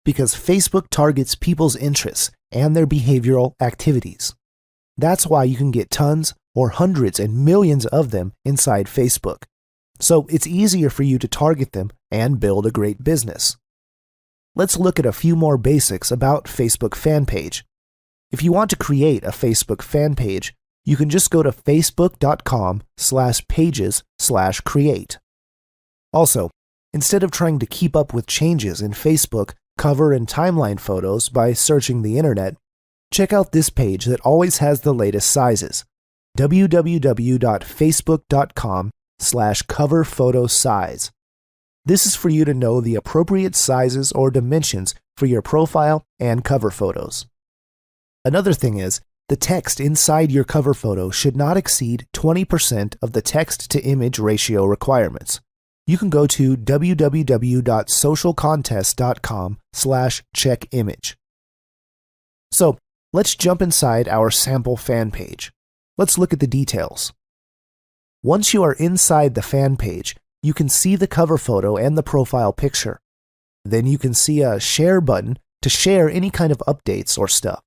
Because Facebook targets people's interests and their behavioral activities. That's why you can get tons or hundreds and millions of them inside Facebook. So it's easier for you to target them and build a great business. Let's look at a few more basics about Facebook fan page. If you want to create a Facebook fan page, you can just go to facebook.com/pages/create. Also, instead of trying to keep up with changes in Facebook cover and timeline photos by searching the internet, check out this page that always has the latest sizes, www.facebook.com/cover-photo-size. This is for you to know the appropriate sizes or dimensions for your profile and cover photos. Another thing is, the text inside your cover photo should not exceed 20% of the text-to-image ratio requirements. You can go to www.socialcontest.com/checkimage. So, let's jump inside our sample fan page. Let's look at the details. Once you are inside the fan page, you can see the cover photo and the profile picture. Then you can see a share button to share any kind of updates or stuff.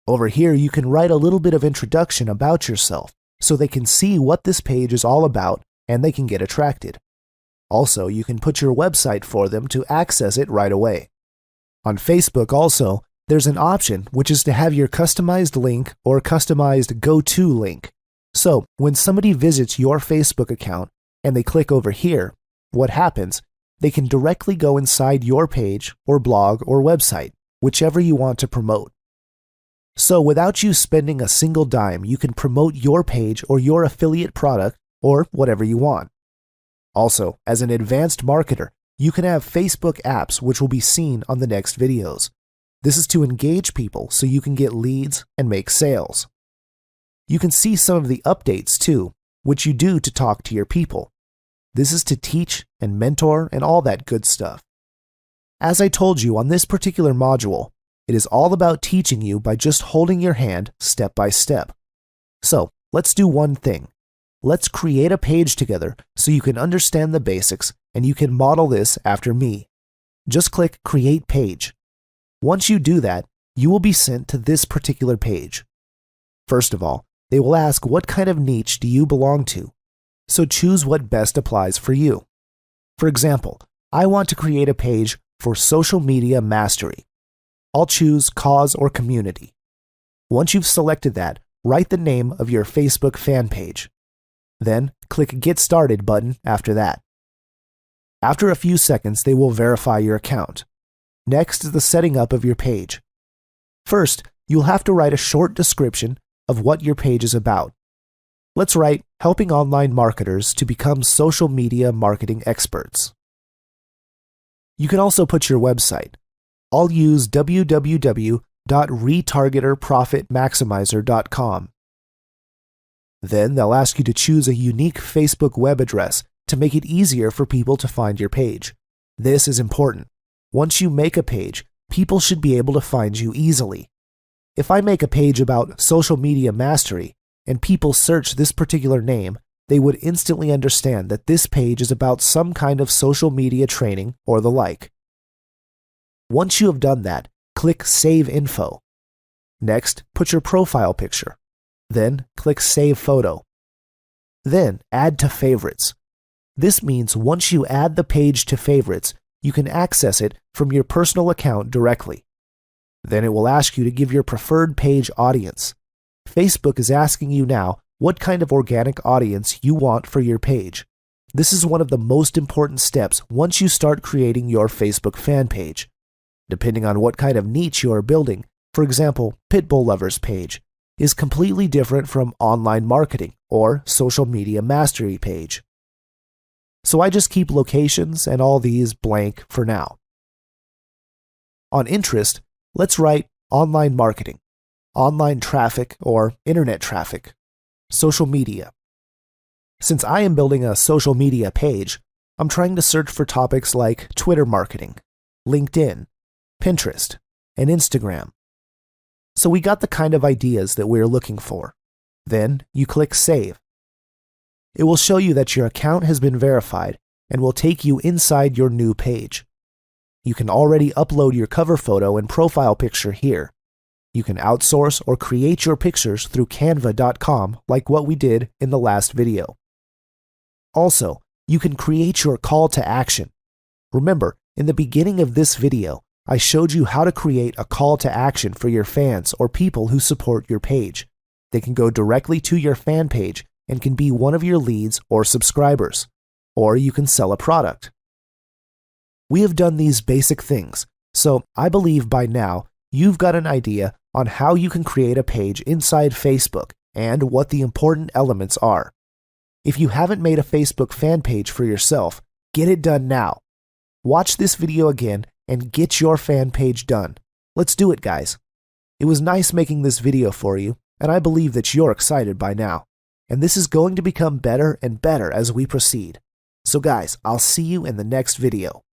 Over here, you can write a little bit of introduction about yourself so they can see what this page is all about and they can get attracted. Also, you can put your website for them to access it right away. On Facebook also, there's an option which is to have your customized link or customized go-to link. So, when somebody visits your Facebook account and they click over here, what happens? They can directly go inside your page or blog or website, whichever you want to promote. So without you spending a single dime, you can promote your page or your affiliate product or whatever you want. Also, as an advanced marketer, you can have Facebook apps which will be seen on the next videos. This is to engage people so you can get leads and make sales. You can see some of the updates too, which you do to talk to your people. This is to teach and mentor and all that good stuff. As I told you on this particular module, it is all about teaching you by just holding your hand step by step. So let's do one thing. Let's create a page together so you can understand the basics and you can model this after me. Just click Create Page. Once you do that, you will be sent to this particular page. First of all, they will ask what kind of niche do you belong to. So choose what best applies for you. For example, I want to create a page for social media mastery. I'll choose cause or community. Once you've selected that, write the name of your Facebook fan page. Then click Get Started button after that. After a few seconds, they will verify your account. Next is the setting up of your page. First, you'll have to write a short description of what your page is about. Let's write helping online marketers to become social media marketing experts. You can also put your website. I'll use www.retargeterprofitmaximizer.com. Then they'll ask you to choose a unique Facebook web address to make it easier for people to find your page. This is important. Once you make a page, people should be able to find you easily. If I make a page about social media mastery and people search this particular name, they would instantly understand that this page is about some kind of social media training or the like. Once you have done that, click Save Info. Next, put your profile picture. Then click Save Photo. Then add to favorites. This means once you add the page to favorites, you can access it from your personal account directly. Then it will ask you to give your preferred page audience. Facebook is asking you now what kind of organic audience you want for your page. This is one of the most important steps once you start creating your Facebook fan page. Depending on what kind of niche you are building, for example, Pitbull Lovers page, is completely different from online marketing or social media mastery page. So I just keep locations and all these blank for now. On interest, let's write online marketing, online traffic or internet traffic, social media. Since I am building a social media page, I'm trying to search for topics like Twitter marketing, LinkedIn, Pinterest, and Instagram. So we got the kind of ideas that we're looking for. Then you click Save. It will show you that your account has been verified and will take you inside your new page. You can already upload your cover photo and profile picture here. You can outsource or create your pictures through canva.com like what we did in the last video. Also, you can create your call to action. Remember, in the beginning of this video, I showed you how to create a call to action for your fans or people who support your page. They can go directly to your fan page and can be one of your leads or subscribers, or you can sell a product. We have done these basic things, so I believe by now you've got an idea on how you can create a page inside Facebook and what the important elements are. If you haven't made a Facebook fan page for yourself, get it done now. Watch this video again and get your fan page done. Let's do it, guys. It was nice making this video for you, and I believe that you're excited by now. And this is going to become better and better as we proceed. So guys, I'll see you in the next video.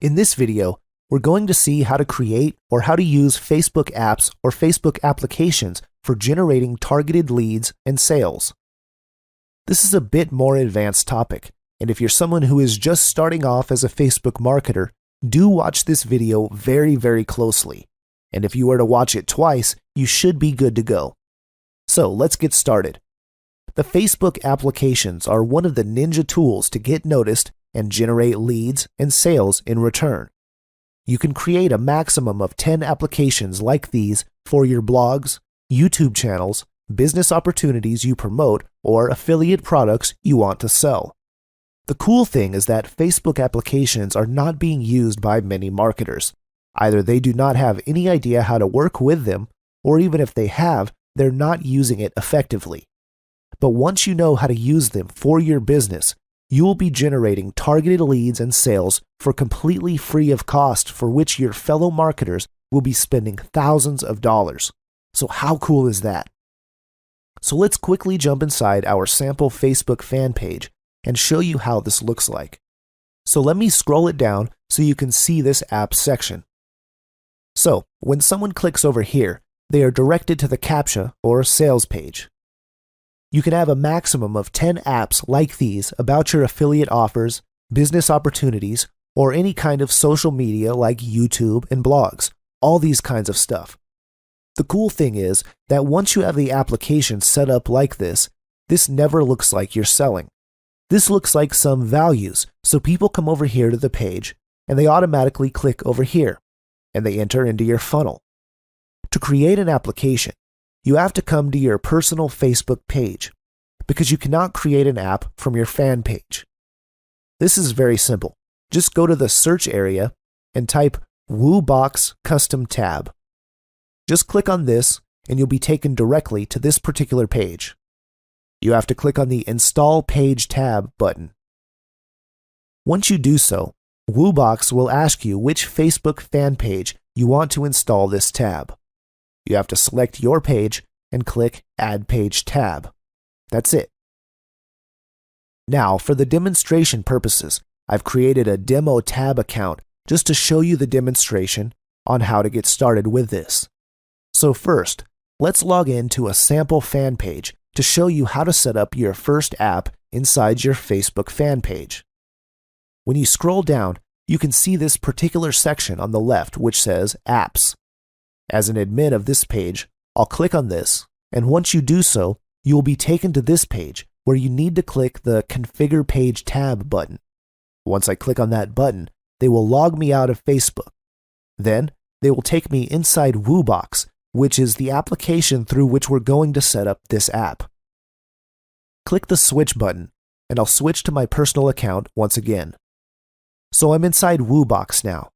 In this video, we're going to see how to create or how to use Facebook apps or Facebook applications for generating targeted leads and sales. This is a bit more advanced topic, and if you're someone who is just starting off as a Facebook marketer, do watch this video very, very closely. And if you were to watch it twice, you should be good to go. So let's get started. The Facebook applications are one of the ninja tools to get noticed and generate leads and sales in return. You can create a maximum of 10 applications like these for your blogs, YouTube channels, business opportunities you promote, or affiliate products you want to sell. The cool thing is that Facebook applications are not being used by many marketers. Either they do not have any idea how to work with them, or even if they have, they're not using it effectively. But once you know how to use them for your business, you will be generating targeted leads and sales for completely free of cost, for which your fellow marketers will be spending thousands of dollars. So how cool is that? So let's quickly jump inside our sample Facebook fan page and show you how this looks like. So let me scroll it down so you can see this app section. So when someone clicks over here, they are directed to the CAPTCHA or sales page. You can have a maximum of 10 apps like these about your affiliate offers, business opportunities, or any kind of social media like YouTube and blogs, all these kinds of stuff. The cool thing is that once you have the application set up like this never looks like you're selling. This looks like some values, so people come over here to the page and they automatically click over here and they enter into your funnel. To create an application, you have to come to your personal Facebook page because you cannot create an app from your fan page. This is very simple. Just go to the search area and type WooBox Custom Tab. Just click on this and you'll be taken directly to this particular page. You have to click on the Install Page tab button. Once you do so, WooBox will ask you which Facebook fan page you want to install this tab. You have to select your page and click Add Page tab. That's it. Now, for the demonstration purposes, I've created a demo tab account just to show you the demonstration on how to get started with this. So first, let's log into a sample fan page to show you how to set up your first app inside your Facebook fan page. When you scroll down, you can see this particular section on the left which says Apps. As an admin of this page, I'll click on this, and once you do so, you will be taken to this page where you need to click the Configure Page tab button. Once I click on that button, they will log me out of Facebook. Then, they will take me inside WooBox, which is the application through which we're going to set up this app. Click the Switch button, and I'll switch to my personal account once again. So I'm inside WooBox now.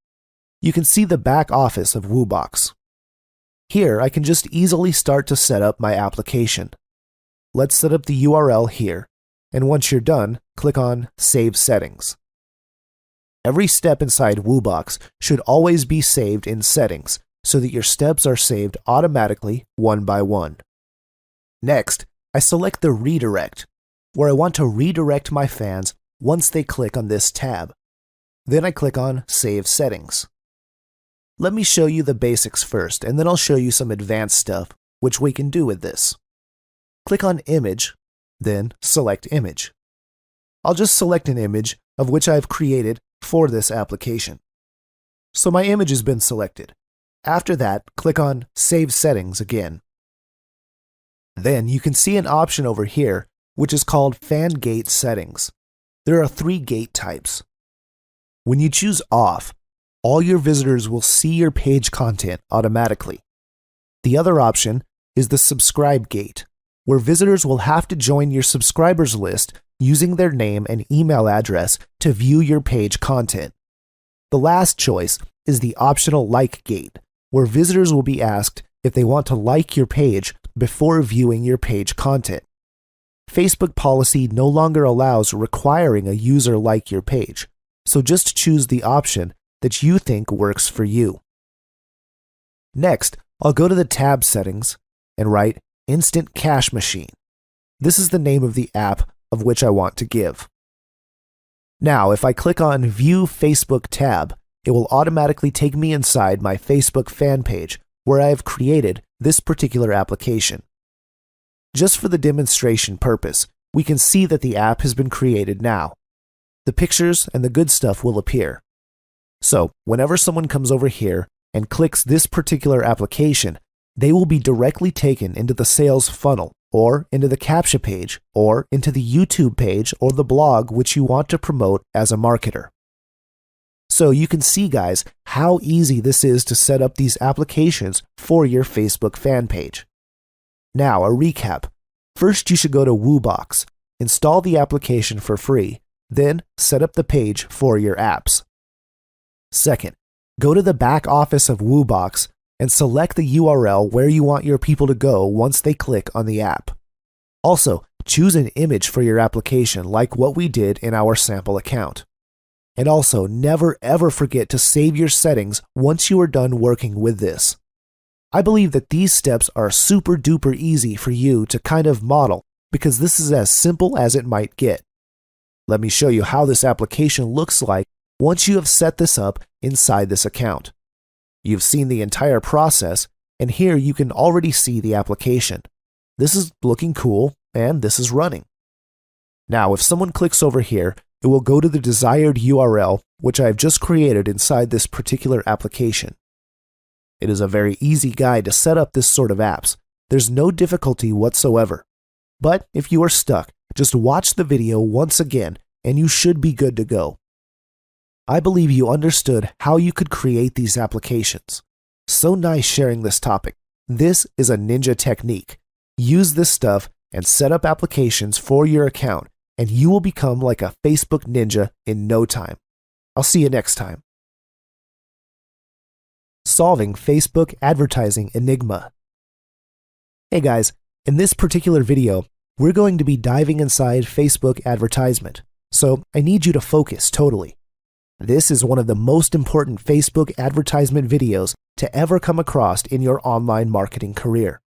You can see the back office of WooBox. Here, I can just easily start to set up my application. Let's set up the URL here, and once you're done, click on Save Settings. Every step inside WooBox should always be saved in Settings so that your steps are saved automatically one by one. Next, I select the Redirect, where I want to redirect my fans once they click on this tab. Then I click on Save Settings. Let me show you the basics first, and then I'll show you some advanced stuff which we can do with this. Click on Image, then select Image. I'll just select an image of which I've created for this application. So my image has been selected. After that, click on Save Settings again. Then you can see an option over here which is called Fan Gate Settings. There are 3 gate types. When you choose Off, all your visitors will see your page content automatically. The other option is the Subscribe Gate, where visitors will have to join your subscribers list using their name and email address to view your page content. The last choice is the optional Like Gate, where visitors will be asked if they want to like your page before viewing your page content. Facebook policy no longer allows requiring a user like your page, so just choose the option that you think works for you. Next, I'll go to the tab settings and write Instant Cash Machine. This is the name of the app of which I want to give. Now, if I click on View Facebook tab, it will automatically take me inside my Facebook fan page where I have created this particular application. Just for the demonstration purpose, we can see that the app has been created now. The pictures and the good stuff will appear. So, whenever someone comes over here and clicks this particular application, they will be directly taken into the sales funnel, or into the CAPTCHA page, or into the YouTube page or the blog which you want to promote as a marketer. So you can see, guys, how easy this is to set up these applications for your Facebook fan page. Now, a recap. First, you should go to WooBox, install the application for free, then set up the page for your apps. Second, Go to the back office of WooBox and select the URL where you want your people to go once they click on the app. Also, choose an image for your application like what we did in our sample account. And also, never ever forget to save your settings once you are done working with this. I believe that these steps are super duper easy for you to kind of model because this is as simple as it might get. Let me show you how this application looks like once you have set this up inside this account. You've seen the entire process, and here you can already see the application. This is looking cool, and this is running. Now, if someone clicks over here, it will go to the desired URL, which I've just created inside this particular application. It is a very easy guide to set up this sort of apps. There's no difficulty whatsoever. But if you are stuck, just watch the video once again, and you should be good to go. I believe you understood how you could create these applications. So nice sharing this topic. This is a ninja technique. Use this stuff and set up applications for your account, and you will become like a Facebook ninja in no time. I'll see you next time. Solving Facebook Advertising Enigma. Hey guys, in this particular video, we're going to be diving inside Facebook advertisement, so I need you to focus totally. This is one of the most important Facebook advertisement videos to ever come across in your online marketing career.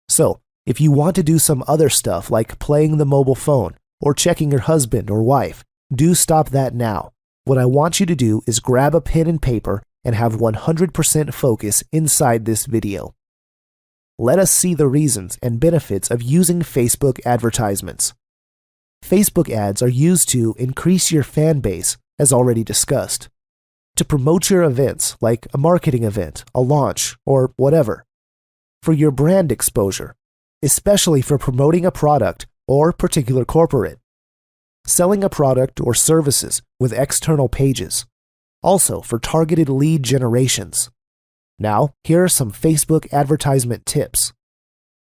So, if you want to do some other stuff like playing the mobile phone or checking your husband or wife, do stop that now. What I want you to do is grab a pen and paper and have 100% focus inside this video. Let us see the reasons and benefits of using Facebook advertisements. Facebook ads are used to increase your fan base, as already discussed, to promote your events like a marketing event, a launch, or whatever, for your brand exposure, especially for promoting a product or particular corporate, selling a product or services with external pages, also for targeted lead generations. Now, here are some Facebook advertisement tips.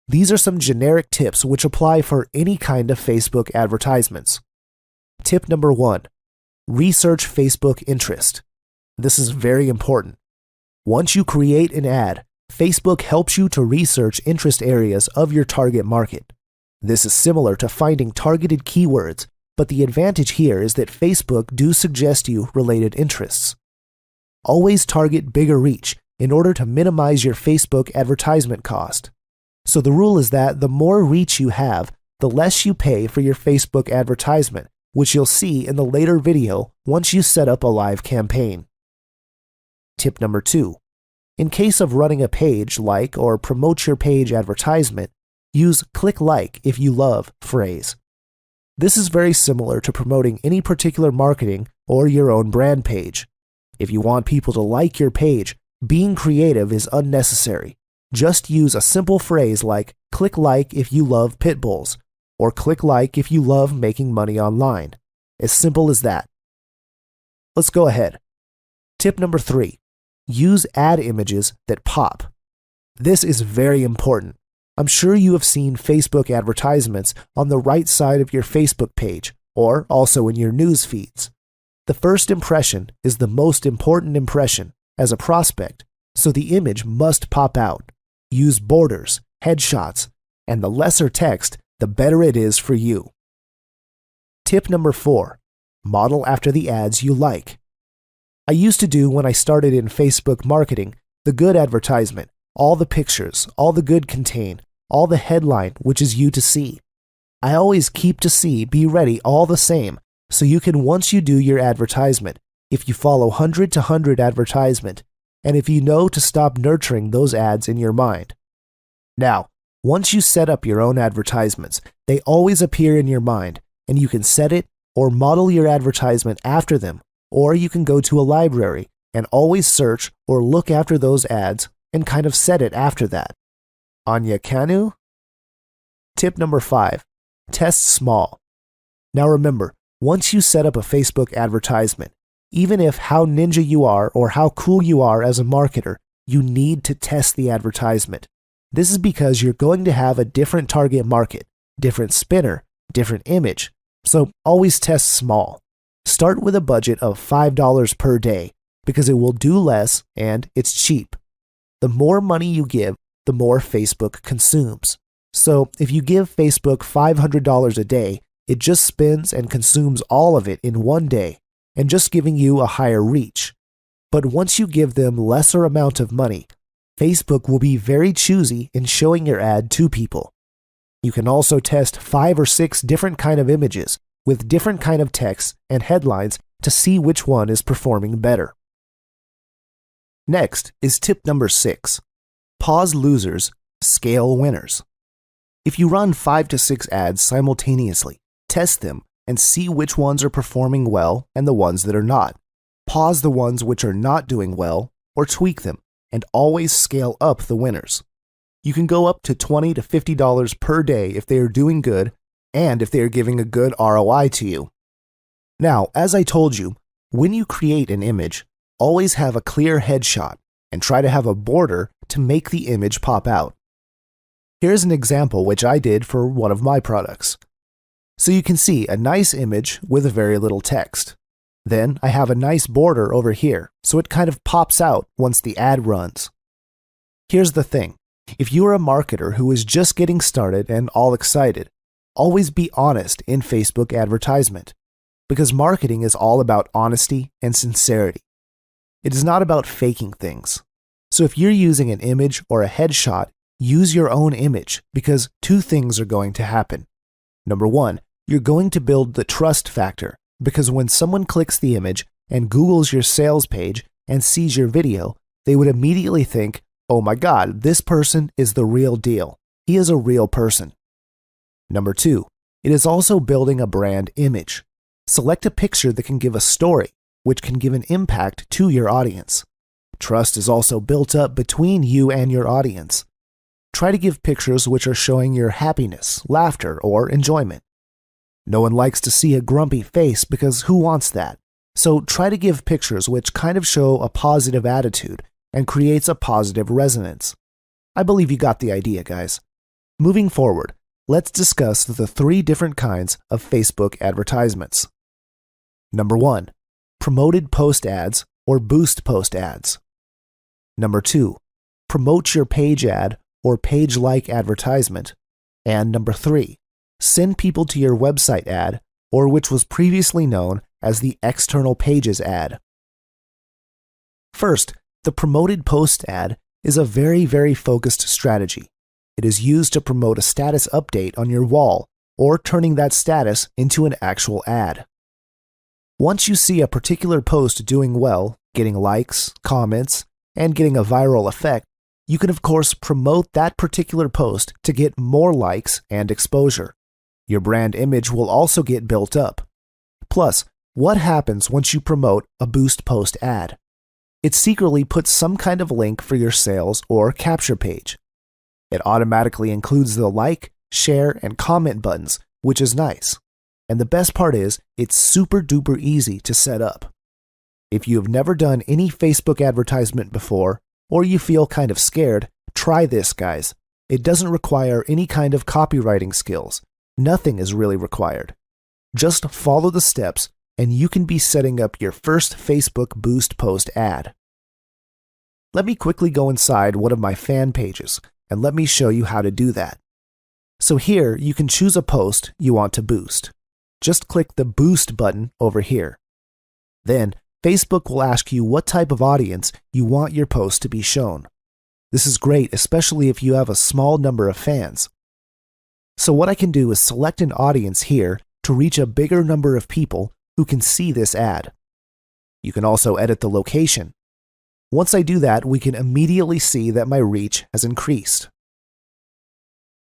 These are some generic tips which apply for any kind of Facebook advertisements. Tip number 1. Research Facebook interest. This is very important. Once you create an ad, Facebook helps you to research interest areas of your target market. This is similar to finding targeted keywords, but the advantage here is that Facebook do suggest you related interests. Always target bigger reach in order to minimize your Facebook advertisement cost. So the rule is that the more reach you have, the less you pay for your Facebook advertisement, which you'll see in the later video once you set up a live campaign. Tip number 2. In case of running a page like or promote your page advertisement, use "click like if you love" phrase. This is very similar to promoting any particular marketing or your own brand page. If you want people to like your page, being creative is unnecessary. Just use a simple phrase like "click like if you love pit bulls," or "click like if you love making money online." As simple as that. Let's go ahead. Tip number 3. Use ad images that pop. This is very important. I'm sure you have seen Facebook advertisements on the right side of your Facebook page, or also in your news feeds. The first impression is the most important impression as a prospect, so the image must pop out. Use borders, headshots, and the lesser text, the better it is for you. Tip number 4. Model after the ads you like. I used to do when I started in Facebook marketing, the good advertisement, all the pictures, all the good contain, all the headline, which is you to see. I always keep to see, be ready all the same, so you can once you do your advertisement, if you follow 100 to 100 advertisement, and if you know to stop nurturing those ads in your mind. Now, once you set up your own advertisements, they always appear in your mind, and you can set it or model your advertisement after them, or you can go to a library and always search or look after those ads and kind of set it after that. Anya Kanu? Tip number 5. Test small. Now remember, once you set up a Facebook advertisement, even if how ninja you are or how cool you are as a marketer, you need to test the advertisement. This is because you're going to have a different target market, different spinner, different image. So always test small. Start with a budget of $5 per day, because it will do less and it's cheap. The more money you give, the more Facebook consumes. So if you give Facebook $500 a day, it just spends and consumes all of it in one day and just giving you a higher reach. But once you give them lesser amount of money, Facebook will be very choosy in showing your ad to people. You can also test 5 or 6 different kind of images with different kind of text and headlines to see which one is performing better. Next is tip number 6. Pause losers, scale winners. If you run 5 to 6 ads simultaneously, test them and see which ones are performing well and the ones that are not. Pause the ones which are not doing well or tweak them, and always scale up the winners. You can go up to $20 to $50 per day if they are doing good and if they are giving a good ROI to you. Now, as I told you, when you create an image, always have a clear headshot and try to have a border to make the image pop out. Here's an example which I did for one of my products. So you can see a nice image with very little text. Then I have a nice border over here, so it kind of pops out once the ad runs. Here's the thing. If you are a marketer who is just getting started and all excited, always be honest in Facebook advertisement, because marketing is all about honesty and sincerity. It is not about faking things. So if you're using an image or a headshot, use your own image, because 2 things are going to happen. Number 1, you're going to build the trust factor, because when someone clicks the image and Googles your sales page and sees your video, they would immediately think, oh my God, this person is the real deal. He is a real person. Number 2, it is also building a brand image. Select a picture that can give a story, which can give an impact to your audience. Trust is also built up between you and your audience. Try to give pictures which are showing your happiness, laughter, or enjoyment. No one likes to see a grumpy face because who wants that? So try to give pictures which kind of show a positive attitude and creates a positive resonance. I believe you got the idea, guys. Moving forward, let's discuss the 3 different kinds of Facebook advertisements. Number 1, promoted post ads or boost post ads. Number 2, promote your page ad or page-like advertisement. And number 3, send people to your website ad, or which was previously known as the external pages ad. First, the promoted post ad is a very focused strategy. It is used to promote a status update on your wall or turning that status into an actual ad. Once you see a particular post doing well, getting likes, comments, and getting a viral effect, you can of course promote that particular post to get more likes and exposure. Your brand image will also get built up. Plus, what happens once you promote a boost post ad? It secretly puts some kind of link for your sales or capture page. It automatically includes the like, share, and comment buttons, which is nice. And the best part is, it's super duper easy to set up. If you have never done any Facebook advertisement before, or you feel kind of scared, try this, guys. It doesn't require any kind of copywriting skills. Nothing is really required. Just follow the steps and you can be setting up your first Facebook boost post ad. Let me quickly go inside one of my fan pages and let me show you how to do that. So here you can choose a post you want to boost. Just click the boost button over here. Then Facebook will ask you what type of audience you want your post to be shown. This is great, especially if you have a small number of fans. So what I can do is select an audience here to reach a bigger number of people who can see this ad. You can also edit the location. Once I do that, we can immediately see that my reach has increased.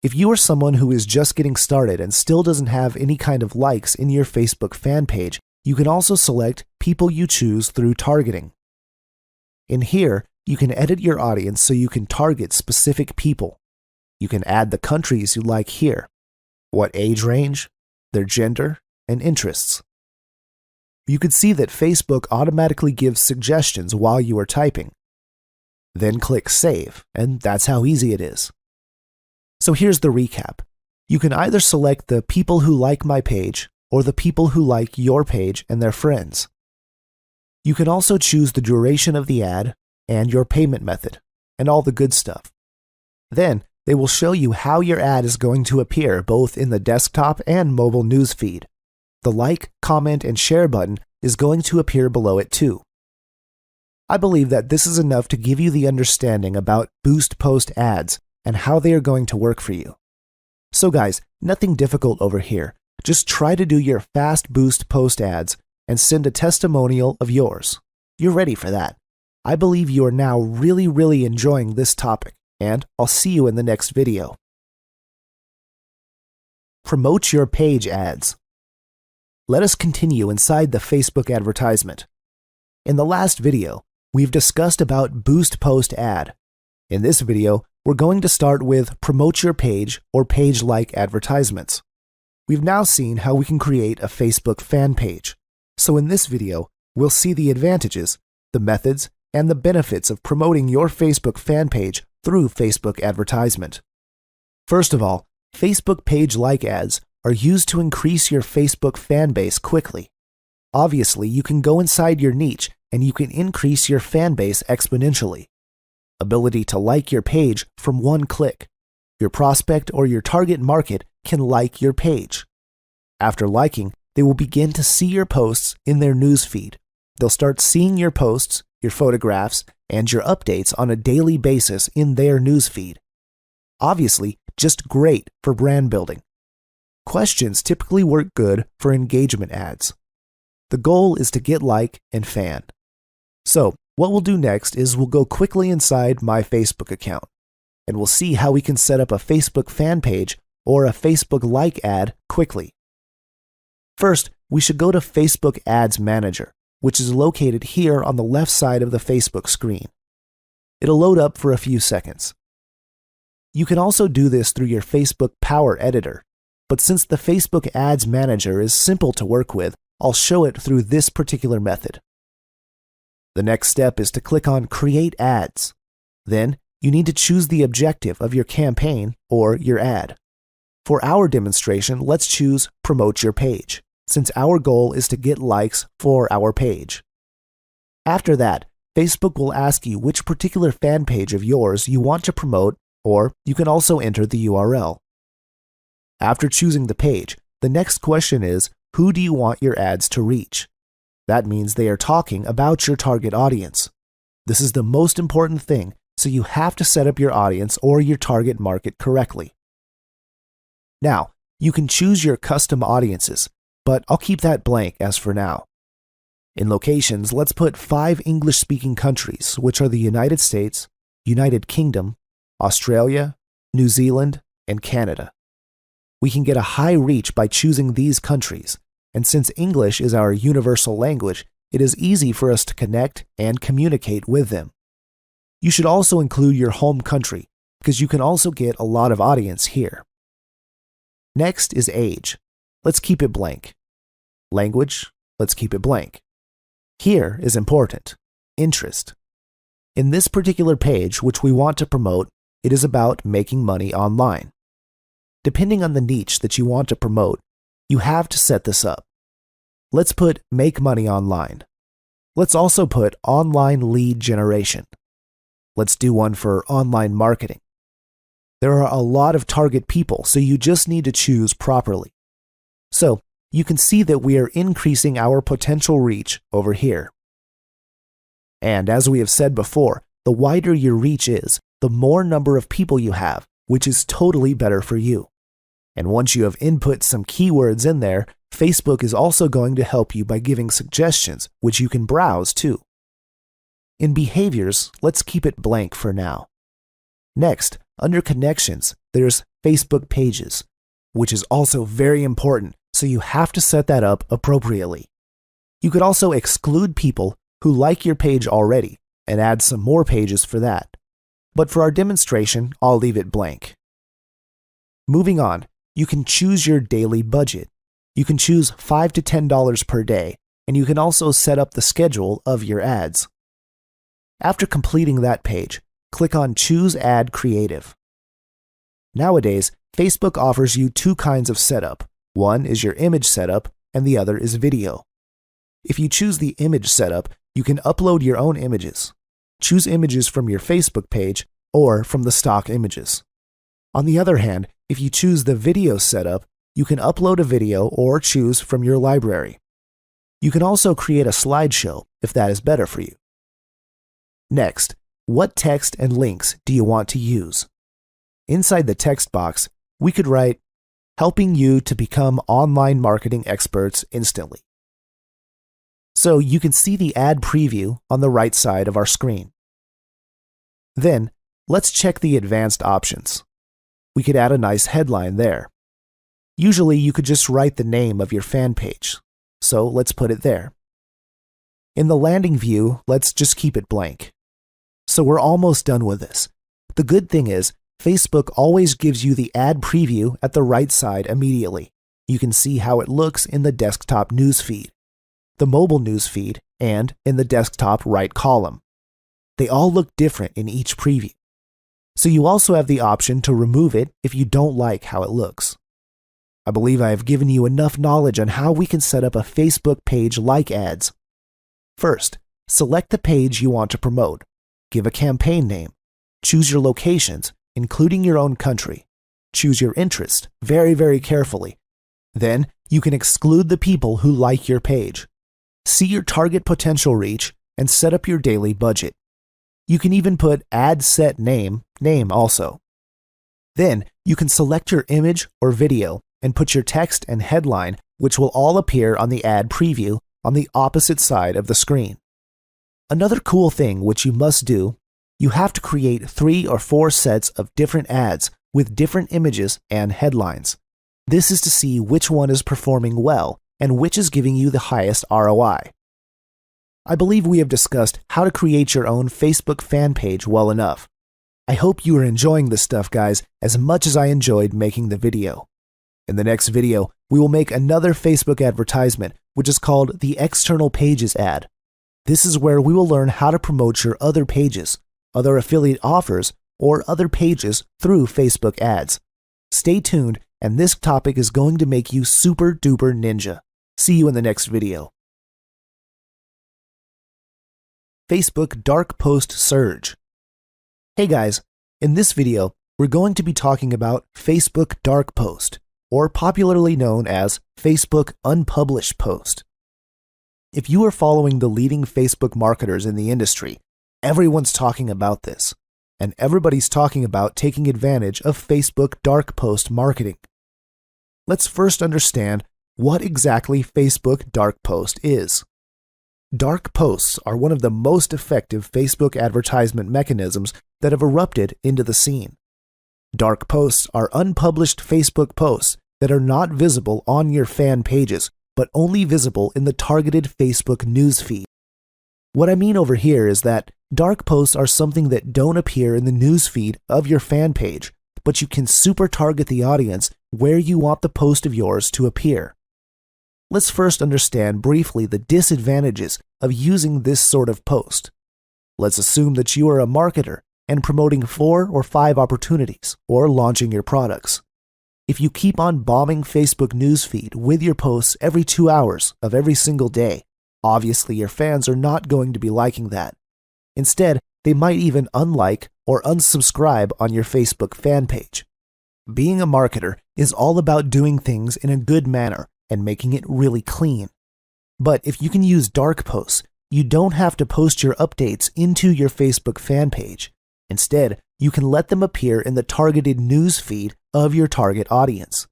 If you are someone who is just getting started and still doesn't have any kind of likes in your Facebook fan page, you can also select people you choose through targeting. In here, you can edit your audience so you can target specific people. You can add the countries you like here, what age range, their gender, and interests. You can see that Facebook automatically gives suggestions while you are typing. Then click Save, and that's how easy it is. So here's the recap. You can either select the people who like my page or the people who like your page and their friends. You can also choose the duration of the ad and your payment method, and all the good stuff. Then, they will show you how your ad is going to appear both in the desktop and mobile news feed. The like, comment, and share button is going to appear below it too. I believe that this is enough to give you the understanding about Boost Post ads and how they are going to work for you. So guys, nothing difficult over here. Just try to do your fast Boost Post ads and send a testimonial of yours. You're ready for that. I believe you are now really enjoying this topic, and I'll see you in the next video. Promote your page ads. Let us continue inside the Facebook advertisement. In the last video, we've discussed about Boost Post ad. In this video, we're going to start with Promote Your Page or Page-like advertisements. We've now seen how we can create a Facebook fan page. So in this video, we'll see the advantages, the methods, and the benefits of promoting your Facebook fan page through Facebook advertisement. First of all, Facebook page-like ads are used to increase your Facebook fan base quickly. Obviously, you can go inside your niche and you can increase your fan base exponentially. Ability to like your page from one click. Your prospect or your target market can like your page. After liking, they will begin to see your posts in their newsfeed. They'll start seeing your posts, your photographs, and your updates on a daily basis in their newsfeed. Obviously, just great for brand building. Questions typically work good for engagement ads. The goal is to get like and fan. So, what we'll do next is we'll go quickly inside my Facebook account, and we'll see how we can set up a Facebook fan page or a Facebook like ad quickly. First, we should go to Facebook Ads Manager, which is located here on the left side of the Facebook screen. It'll load up for a few seconds. You can also do this through your Facebook Power Editor, but since the Facebook Ads Manager is simple to work with, I'll show it through this particular method. The next step is to click on Create Ads. Then, you need to choose the objective of your campaign or your ad. For our demonstration, let's choose Promote Your Page, since our goal is to get likes for our page. After that, Facebook will ask you which particular fan page of yours you want to promote, or you can also enter the URL. After choosing the page, the next question is, who do you want your ads to reach? That means they are talking about your target audience. This is the most important thing, so you have to set up your audience or your target market correctly. Now, you can choose your custom audiences, but I'll keep that blank as for now. In locations, let's put 5 English-speaking countries, which are the United States, United Kingdom, Australia, New Zealand, and Canada. We can get a high reach by choosing these countries, and since English is our universal language, it is easy for us to connect and communicate with them. You should also include your home country, because you can also get a lot of audience here. Next is age. Let's keep it blank. Language, let's keep it blank. Here is important. Interest. In this particular page, which we want to promote, it is about making money online. Depending on the niche that you want to promote, you have to set this up. Let's put Make Money Online. Let's also put Online Lead Generation. Let's do one for Online Marketing. There are a lot of target people, so you just need to choose properly. So, you can see that we are increasing our potential reach over here. And as we have said before, the wider your reach is, the more number of people you have, which is totally better for you. And once you have input some keywords in there, Facebook is also going to help you by giving suggestions, which you can browse too. In behaviors, let's keep it blank for now. Next, under connections, there's Facebook pages, which is also very important, so you have to set that up appropriately. You could also exclude people who like your page already and add some more pages for that. But for our demonstration, I'll leave it blank. Moving on, you can choose your daily budget. You can choose $5 to $10 per day, and you can also set up the schedule of your ads. After completing that page, click on Choose Ad Creative. Nowadays, Facebook offers you 2 kinds of setup. One is your image setup, and the other is video. If you choose the image setup, You can upload your own images. Choose images from your Facebook page or from the stock images. On the other hand, if you choose the video setup, you can upload a video or choose from your library. You can also create a slideshow if that is better for you. Next, what text and links do you want to use? Inside the text box, we could write, "Helping you to become online marketing experts instantly." So you can see the ad preview on the right side of our screen. Then, let's check the advanced options. We could add a nice headline there. Usually you could just write the name of your fan page, so let's put it there. In the landing view, let's just keep it blank. So we're almost done with this. The good thing is, Facebook always gives you the ad preview at the right side immediately. You can see how it looks in the desktop newsfeed, the mobile newsfeed, and in the desktop right column. They all look different in each preview. So you also have the option to remove it if you don't like how it looks. I believe I have given you enough knowledge on how we can set up a Facebook page like ads. First, select the page you want to promote. Give a campaign name. Choose your locations, including your own country. Choose your interest very, very carefully. Then, you can exclude the people who like your page. See your target potential reach and set up your daily budget. You can even put ad set name also. Then, you can select your image or video and put your text and headline, which will all appear on the ad preview on the opposite side of the screen. Another cool thing which you must do, you have to create 3 or 4 sets of different ads with different images and headlines. This is to see which one is performing well and which is giving you the highest ROI. I believe we have discussed how to create your own Facebook fan page well enough. I hope you are enjoying this stuff, guys, as much as I enjoyed making the video. In the next video, we will make another Facebook advertisement, which is called the External Pages ad. This is where we will learn how to promote your other pages, other affiliate offers, or other pages through Facebook ads. Stay tuned, and this topic is going to make you super duper ninja. See you in the next video. Facebook Dark Post Surge. Hey guys, in this video, we're going to be talking about Facebook Dark Post, or popularly known as Facebook Unpublished Post. If you are following the leading Facebook marketers in the industry, everyone's talking about this, and everybody's talking about taking advantage of Facebook Dark Post marketing. Let's first understand what exactly Facebook Dark Post is. Dark posts are one of the most effective Facebook advertisement mechanisms that have erupted into the scene. Dark posts are unpublished Facebook posts that are not visible on your fan pages, but only visible in the targeted Facebook newsfeed. What I mean over here is that dark posts are something that don't appear in the newsfeed of your fan page, but you can super target the audience where you want the post of yours to appear. Let's first understand briefly the disadvantages of using this sort of post. Let's assume that you are a marketer and promoting 4 or 5 opportunities or launching your products. If you keep on bombing Facebook newsfeed with your posts every 2 hours of every single day, obviously your fans are not going to be liking that. Instead, they might even unlike or unsubscribe on your Facebook fan page. Being a marketer is all about doing things in a good manner and making it really clean. But if you can use dark posts, you don't have to post your updates into your Facebook fan page. Instead, you can let them appear in the targeted news feed of your target audience.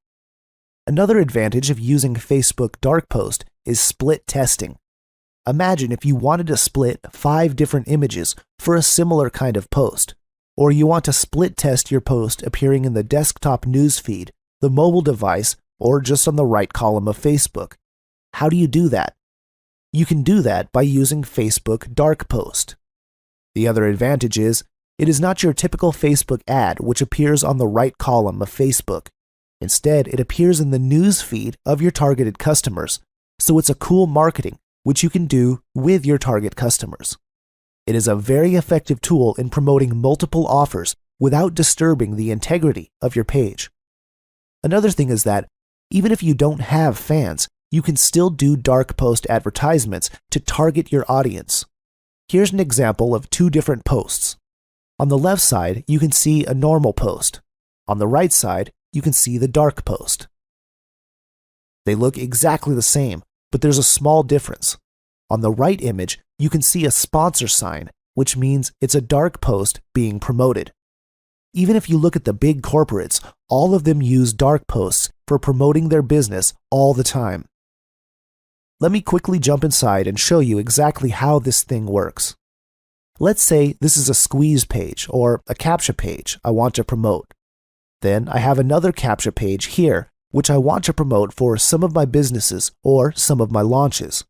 Another advantage of using Facebook Dark Post is split testing. Imagine if you wanted to split 5 different images for a similar kind of post, or you want to split test your post appearing in the desktop news feed, the mobile device, or just on the right column of Facebook. How do you do that? You can do that by using Facebook Dark Post. The other advantage is, it is not your typical Facebook ad which appears on the right column of Facebook. Instead, it appears in the news feed of your targeted customers, so it's a cool marketing which you can do with your target customers. It is a very effective tool in promoting multiple offers without disturbing the integrity of your page. Another thing is that, even if you don't have fans, you can still do dark post advertisements to target your audience, Here's an example of two different posts. On the left side, you can see a normal post. On the right side, you can see the dark post. They look exactly the same, but there's a small difference. On the right image, you can see a sponsor sign, which means it's a dark post being promoted. Even if you look at the big corporates, all of them use dark posts for promoting their business all the time. Let me quickly jump inside and show you exactly how this thing works. Let's say this is a squeeze page or a CAPTCHA page I want to promote. Then I have another CAPTCHA page here, which I want to promote for some of my businesses or some of my launches.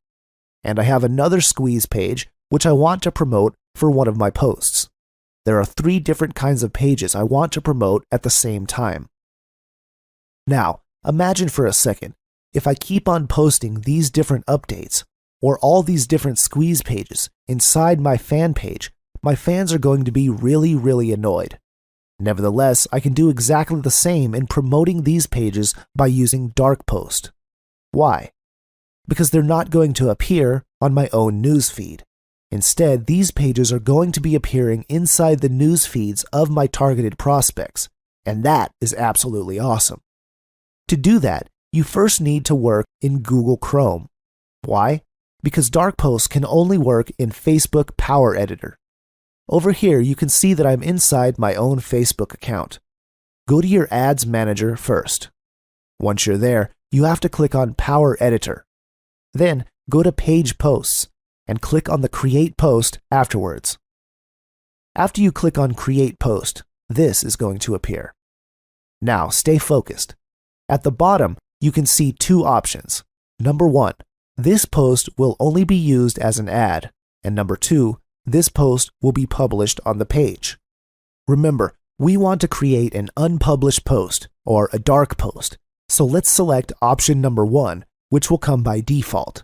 And I have another squeeze page, which I want to promote for one of my posts. There are 3 different kinds of pages I want to promote at the same time. Now, imagine for a second, if I keep on posting these different updates, or all these different squeeze pages inside my fan page, my fans are going to be really annoyed. Nevertheless, I can do exactly the same in promoting these pages by using dark post. Why? Because they're not going to appear on my own news feed. Instead, these pages are going to be appearing inside the news feeds of my targeted prospects, and that is absolutely awesome. To do that, you first need to work in Google Chrome. Why? Because dark posts can only work in Facebook Power Editor. Over here, you can see that I'm inside my own Facebook account. Go to your Ads Manager first. Once you're there, you have to click on Power Editor. Then, go to Page Posts and click on the Create Post afterwards. After you click on Create Post, this is going to appear. Now, stay focused. At the bottom, you can see 2 options. Number 1, this post will only be used as an ad, and number 2, this post will be published on the page. Remember, we want to create an unpublished post, or a dark post, so let's select option number 1, which will come by default.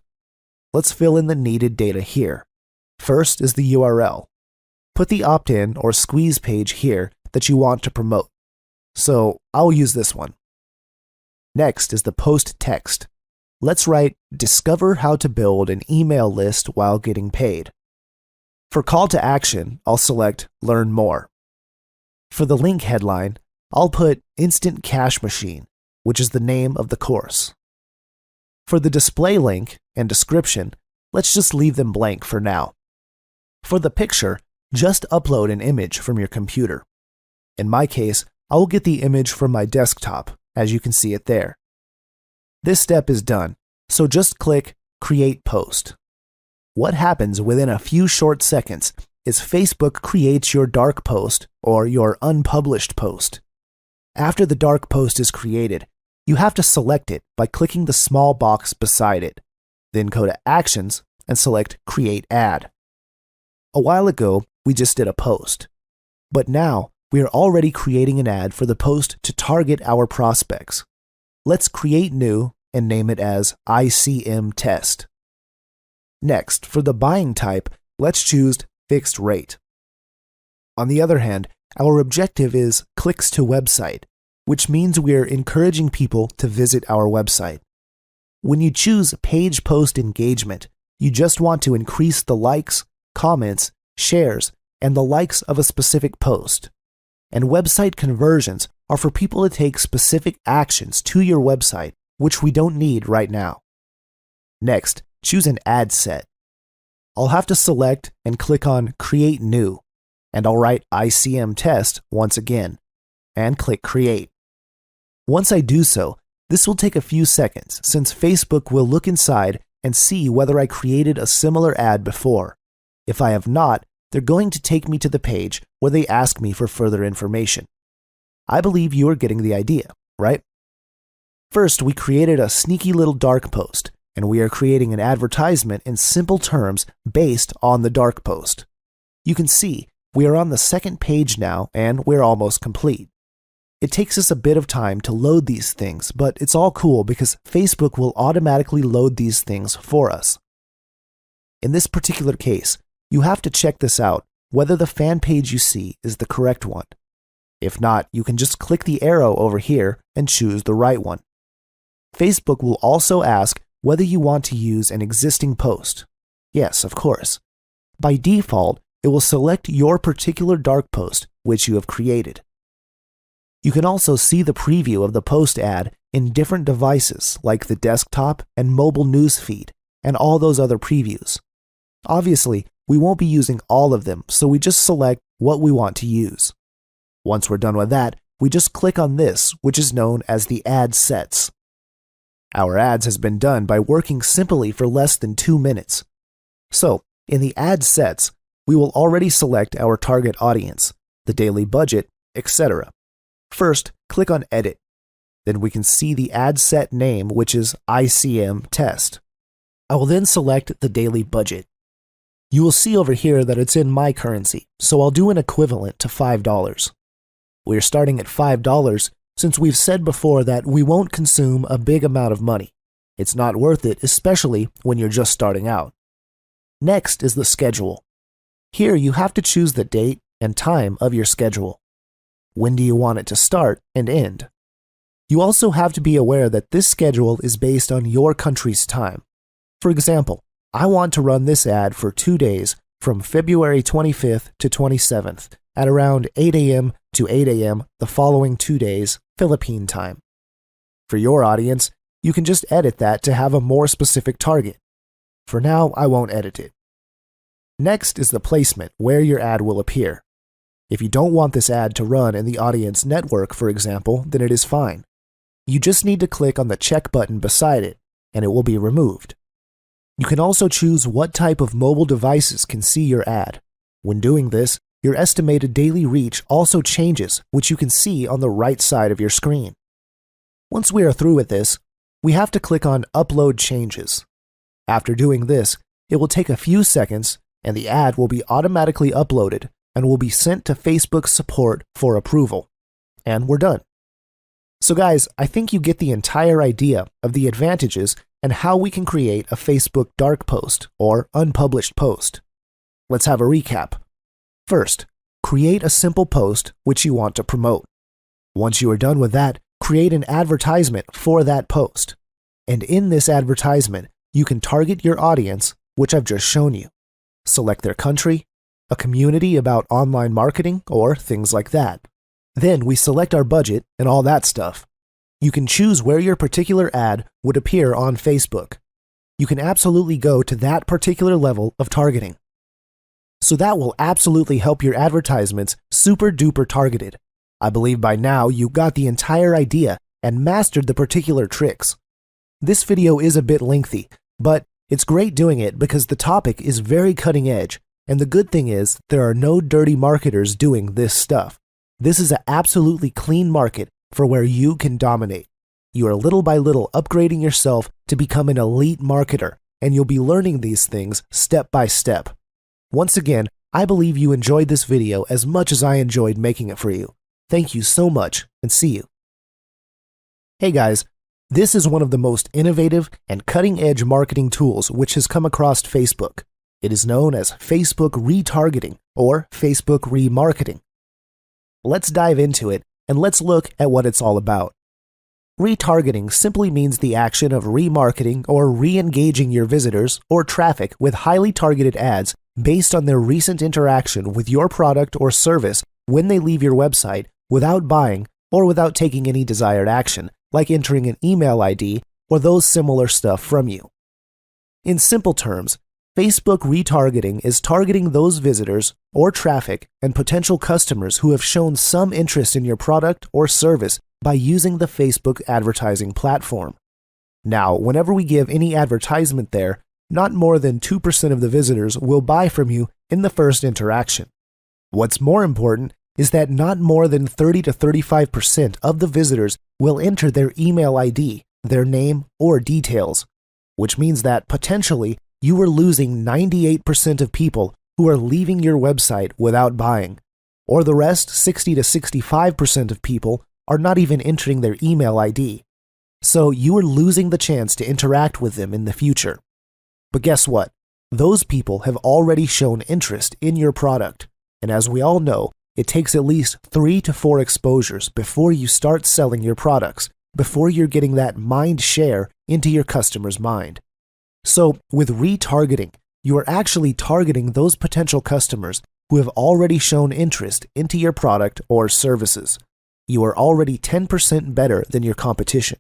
Let's fill in the needed data here. First is the URL. Put the opt-in or squeeze page here that you want to promote. So I'll use this one. Next is the post text. Let's write, "Discover how to build an email list while getting paid." For call to action, I'll select Learn More. For the link headline, I'll put Instant Cash Machine, which is the name of the course. For the display link and description, let's just leave them blank for now. For the picture, just upload an image from your computer. In my case, I will get the image from my desktop, as you can see it there. This step is done, so just click Create Post. What happens within a few short seconds is Facebook creates your dark post or your unpublished post. After the dark post is created, you have to select it by clicking the small box beside it. Then go to Actions and select Create Ad. A while ago, we just did a post. But now, we are already creating an ad for the post to target our prospects. Let's create new and name it as ICM Test. Next, for the buying type, let's choose Fixed Rate. On the other hand, our objective is clicks to website, which means we're encouraging people to visit our website. When you choose Page Post Engagement, you just want to increase the likes, comments, shares, and the likes of a specific post. And website conversions are for people to take specific actions to your website, which we don't need right now. Next, choose an ad set. I'll have to select and click on Create New, and I'll write ICM Test once again, and click Create. Once I do so, this will take a few seconds since Facebook will look inside and see whether I created a similar ad before. If I have not, they're going to take me to the page where they ask me for further information. I believe you are getting the idea, right? First, we created a sneaky little dark post, and we are creating an advertisement in simple terms based on the dark post. You can see we are on the second page now, and we're almost complete. It takes us a bit of time to load these things, but it's all cool because Facebook will automatically load these things for us. In this particular case, you have to check this out, whether the fan page you see is the correct one. If not, you can just click the arrow over here and choose the right one. Facebook will also ask whether you want to use an existing post. Yes, of course. by default, it will select your particular dark post which you have created. You can also see the preview of the post ad in different devices like the desktop and mobile news feed and all those other previews. Obviously, we won't be using all of them, so we just select what we want to use. Once we're done with that, we just click on this, which is known as the ad sets. Our ads has been done by working simply for less than 2 minutes. So, in the ad sets, we will already select our target audience, the daily budget, etc. First, click on Edit. Then we can see the ad set name, which is ICM Test. I will then select the daily budget. You will see over here that it's in my currency, so I'll do an equivalent to $5. We're starting at $5 since we've said before that we won't consume a big amount of money. It's not worth it, especially when you're just starting out. Next is the schedule. Here you have to choose the date and time of your schedule. When do you want it to start and end? You also have to be aware that this schedule is based on your country's time. For example, I want to run this ad for 2 days from February 25th to 27th at around 8 a.m. to 8 a.m. the following 2 days, Philippine time. For your audience, you can just edit that to have a more specific target. For now, I won't edit it. Next is the placement, where your ad will appear. If you don't want this ad to run in the audience network, for example, then it is fine. You just need to click on the check button beside it, and it will be removed. You can also choose what type of mobile devices can see your ad. When doing this, your estimated daily reach also changes, which you can see on the right side of your screen. Once we are through with this, we have to click on Upload Changes. After doing this, it will take a few seconds, and the ad will be automatically uploaded and will be sent to Facebook support for approval. And we're done. So guys, I think you get the entire idea of the advantages and how we can create a Facebook dark post or unpublished post. Let's have a recap. First, create a simple post which you want to promote. Once you are done with that, create an advertisement for that post. And in this advertisement, you can target your audience, which I've just shown you. Select their country, a community about online marketing, or things like that. Then we select our budget and all that stuff. You can choose where your particular ad would appear on Facebook. You can absolutely go to that particular level of targeting. So that will absolutely help your advertisements super duper targeted. I believe by now you got the entire idea and mastered the particular tricks. This video is a bit lengthy, but it's great doing it because the topic is very cutting edge, and the good thing is there are no dirty marketers doing this stuff. This is an absolutely clean market for where you can dominate. You are little by little upgrading yourself to become an elite marketer, and you'll be learning these things step by step. Once again, I believe you enjoyed this video as much as I enjoyed making it for you. Thank you so much, and see you. Hey guys, this is one of the most innovative and cutting-edge marketing tools which has come across Facebook. It is known as Facebook retargeting or Facebook remarketing. Let's dive into it and let's look at what it's all about. Retargeting simply means the action of remarketing or re-engaging your visitors or traffic with highly targeted ads based on their recent interaction with your product or service when they leave your website without buying or without taking any desired action, like entering an email ID or those similar stuff from you. In simple terms, Facebook retargeting is targeting those visitors or traffic and potential customers who have shown some interest in your product or service by using the Facebook advertising platform. Now, whenever we give any advertisement there, not more than 2% of the visitors will buy from you in the first interaction. What's more important is that not more than 30 to 35% of the visitors will enter their email ID, their name, or details, which means that potentially you are losing 98% of people who are leaving your website without buying, or the rest 60 to 65% of people are not even entering their email ID. So you are losing the chance to interact with them in the future. But guess what? Those people have already shown interest in your product, and as we all know, it takes at least 3 to 4 exposures before you start selling your products, before you're getting that mind share into your customer's mind. So with retargeting, You are actually targeting those potential customers who have already shown interest into your product or services. You are already 10% better than your competition.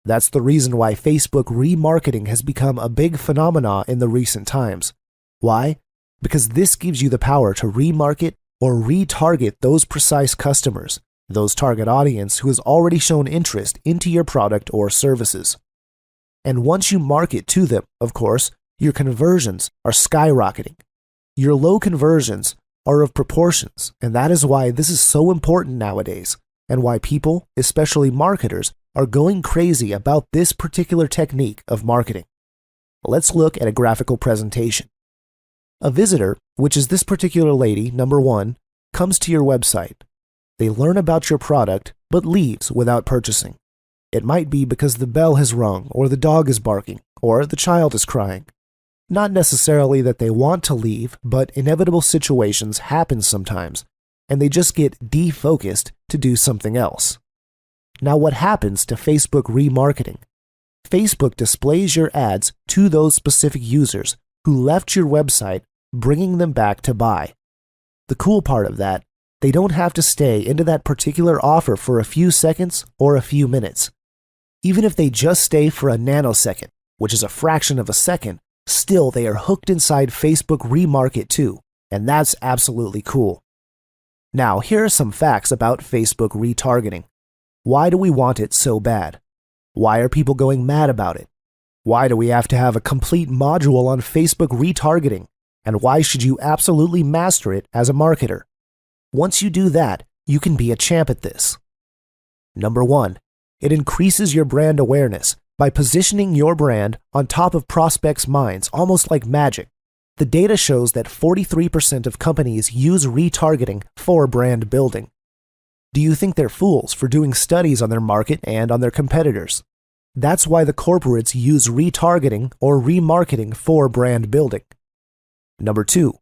That's the reason why Facebook remarketing has become a big phenomenon in the recent times. Why? Because this gives you the power to remarket or retarget those precise customers, those target audience who has already shown interest into your product or services. And once you market to them, of course, your conversions are skyrocketing. Your low conversions are of proportions, and that is why this is so important nowadays, and why people, especially marketers, are going crazy about this particular technique of marketing. Let's look at a graphical presentation. A visitor, which is this particular lady, number 1, comes to your website. They learn about your product, but leaves without purchasing. It might be because the bell has rung, or the dog is barking, or the child is crying. Not necessarily that they want to leave, but inevitable situations happen sometimes, and they just get defocused to do something else. Now, what happens to Facebook remarketing? Facebook displays your ads to those specific users who left your website, bringing them back to buy. The cool part of that, they don't have to stay into that particular offer for a few seconds or a few minutes. Even if they just stay for a nanosecond, which is a fraction of a second, still they are hooked inside Facebook Remarket too, and that's absolutely cool. Now, here are some facts about Facebook retargeting. Why do we want it so bad? Why are people going mad about it? Why do we have to have a complete module on Facebook retargeting? And why should you absolutely master it as a marketer? Once you do that, you can be a champ at this. Number 1, it increases your brand awareness by positioning your brand on top of prospects' minds, almost like magic. The data shows that 43% of companies use retargeting for brand building. Do you think they're fools for doing studies on their market and on their competitors? That's why the corporates use retargeting or remarketing for brand building. Number 2,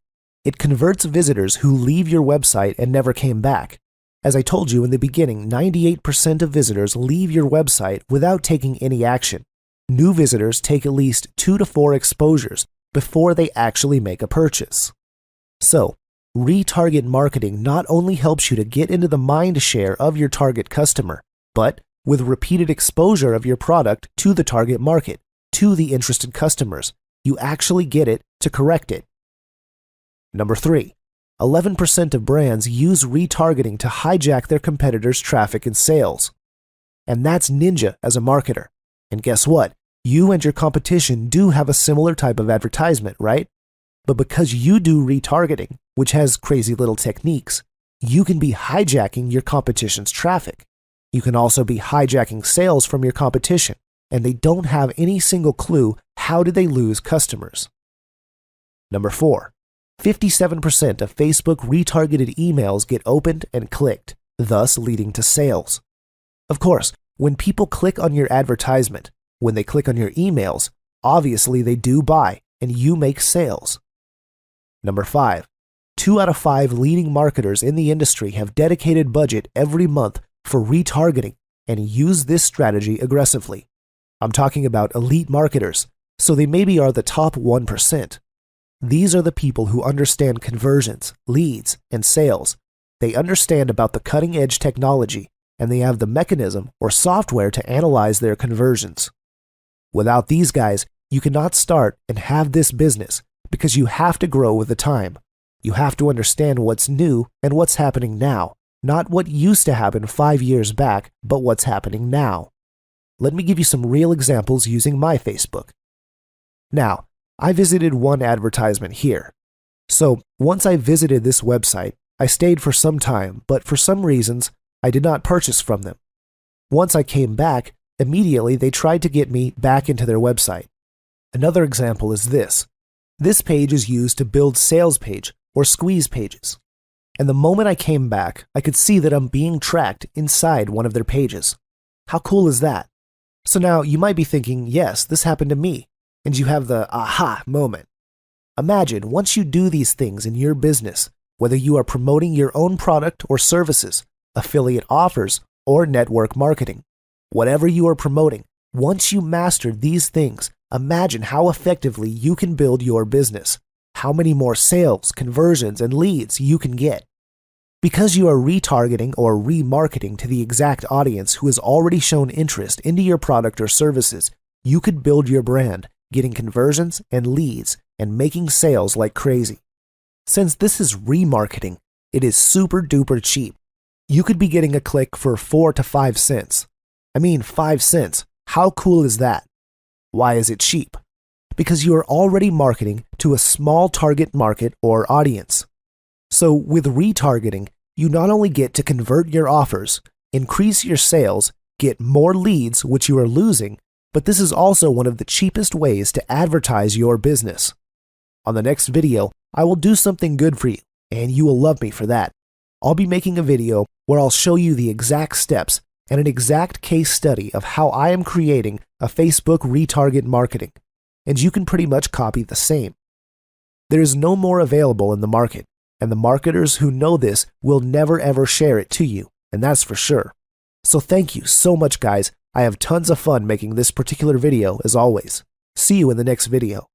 it converts visitors who leave your website and never came back. As I told you in the beginning, 98% of visitors leave your website without taking any action. New visitors take at least 2 to 4 exposures before they actually make a purchase. So, retarget marketing not only helps you to get into the mind share of your target customer, but with repeated exposure of your product to the target market, to the interested customers, you actually get it to correct it. Number 3, 11% of brands use retargeting to hijack their competitors' traffic and sales. And that's ninja as a marketer. And guess what? You and your competition do have a similar type of advertisement, right? But because you do retargeting, which has crazy little techniques, you can be hijacking your competition's traffic. You can also be hijacking sales from your competition, and they don't have any single clue how did they lose customers. Number 4, 57% of Facebook retargeted emails get opened and clicked, thus leading to sales. Of course, when people click on your advertisement, when they click on your emails, obviously they do buy, and you make sales. Number 5, 2 out of 5 leading marketers in the industry have dedicated budget every month for retargeting and use this strategy aggressively. I'm talking about elite marketers, so they maybe are the top 1%. These are the people who understand conversions, leads, and sales. They understand about the cutting-edge technology, and they have the mechanism or software to analyze their conversions. Without these guys, you cannot start and have this business because you have to grow with the time. You have to understand what's new and what's happening now, not what used to happen 5 years back, but what's happening now. Let me give you some real examples using my Facebook. Now, I visited one advertisement here. So once I visited this website, I stayed for some time, but for some reasons, I did not purchase from them. Once I came back, immediately they tried to get me back into their website. Another example is this. This page is used to build sales page or squeeze pages. And the moment I came back, I could see that I'm being tracked inside one of their pages. How cool is that? So now you might be thinking, yes, this happened to me. And you have the aha moment. Imagine once you do these things in your business, whether you are promoting your own product or services, affiliate offers, or network marketing, whatever you are promoting, once you master these things, Imagine how effectively you can build your business, how many more sales, conversions, and leads you can get. Because you are retargeting or remarketing to the exact audience who has already shown interest into your product or services, you could build your brand, getting conversions and leads and making sales like crazy. Since this is remarketing, it is super duper cheap. You could be getting a click for 4 to 5 cents. I mean 5 cents. How cool is that? Why is it cheap? Because you are already marketing to a small target market or audience. So with retargeting, you not only get to convert your offers, increase your sales, get more leads which you are losing, but this is also one of the cheapest ways to advertise your business. On the next video, I will do something good for you, and you will love me for that. I'll be making a video where I'll show you the exact steps and an exact case study of how I am creating a Facebook retarget marketing, and you can pretty much copy the same. There is no more available in the market, and the marketers who know this will never ever share it to you, and that's for sure. So thank you so much, guys. I have tons of fun making this particular video as always. See you in the next video.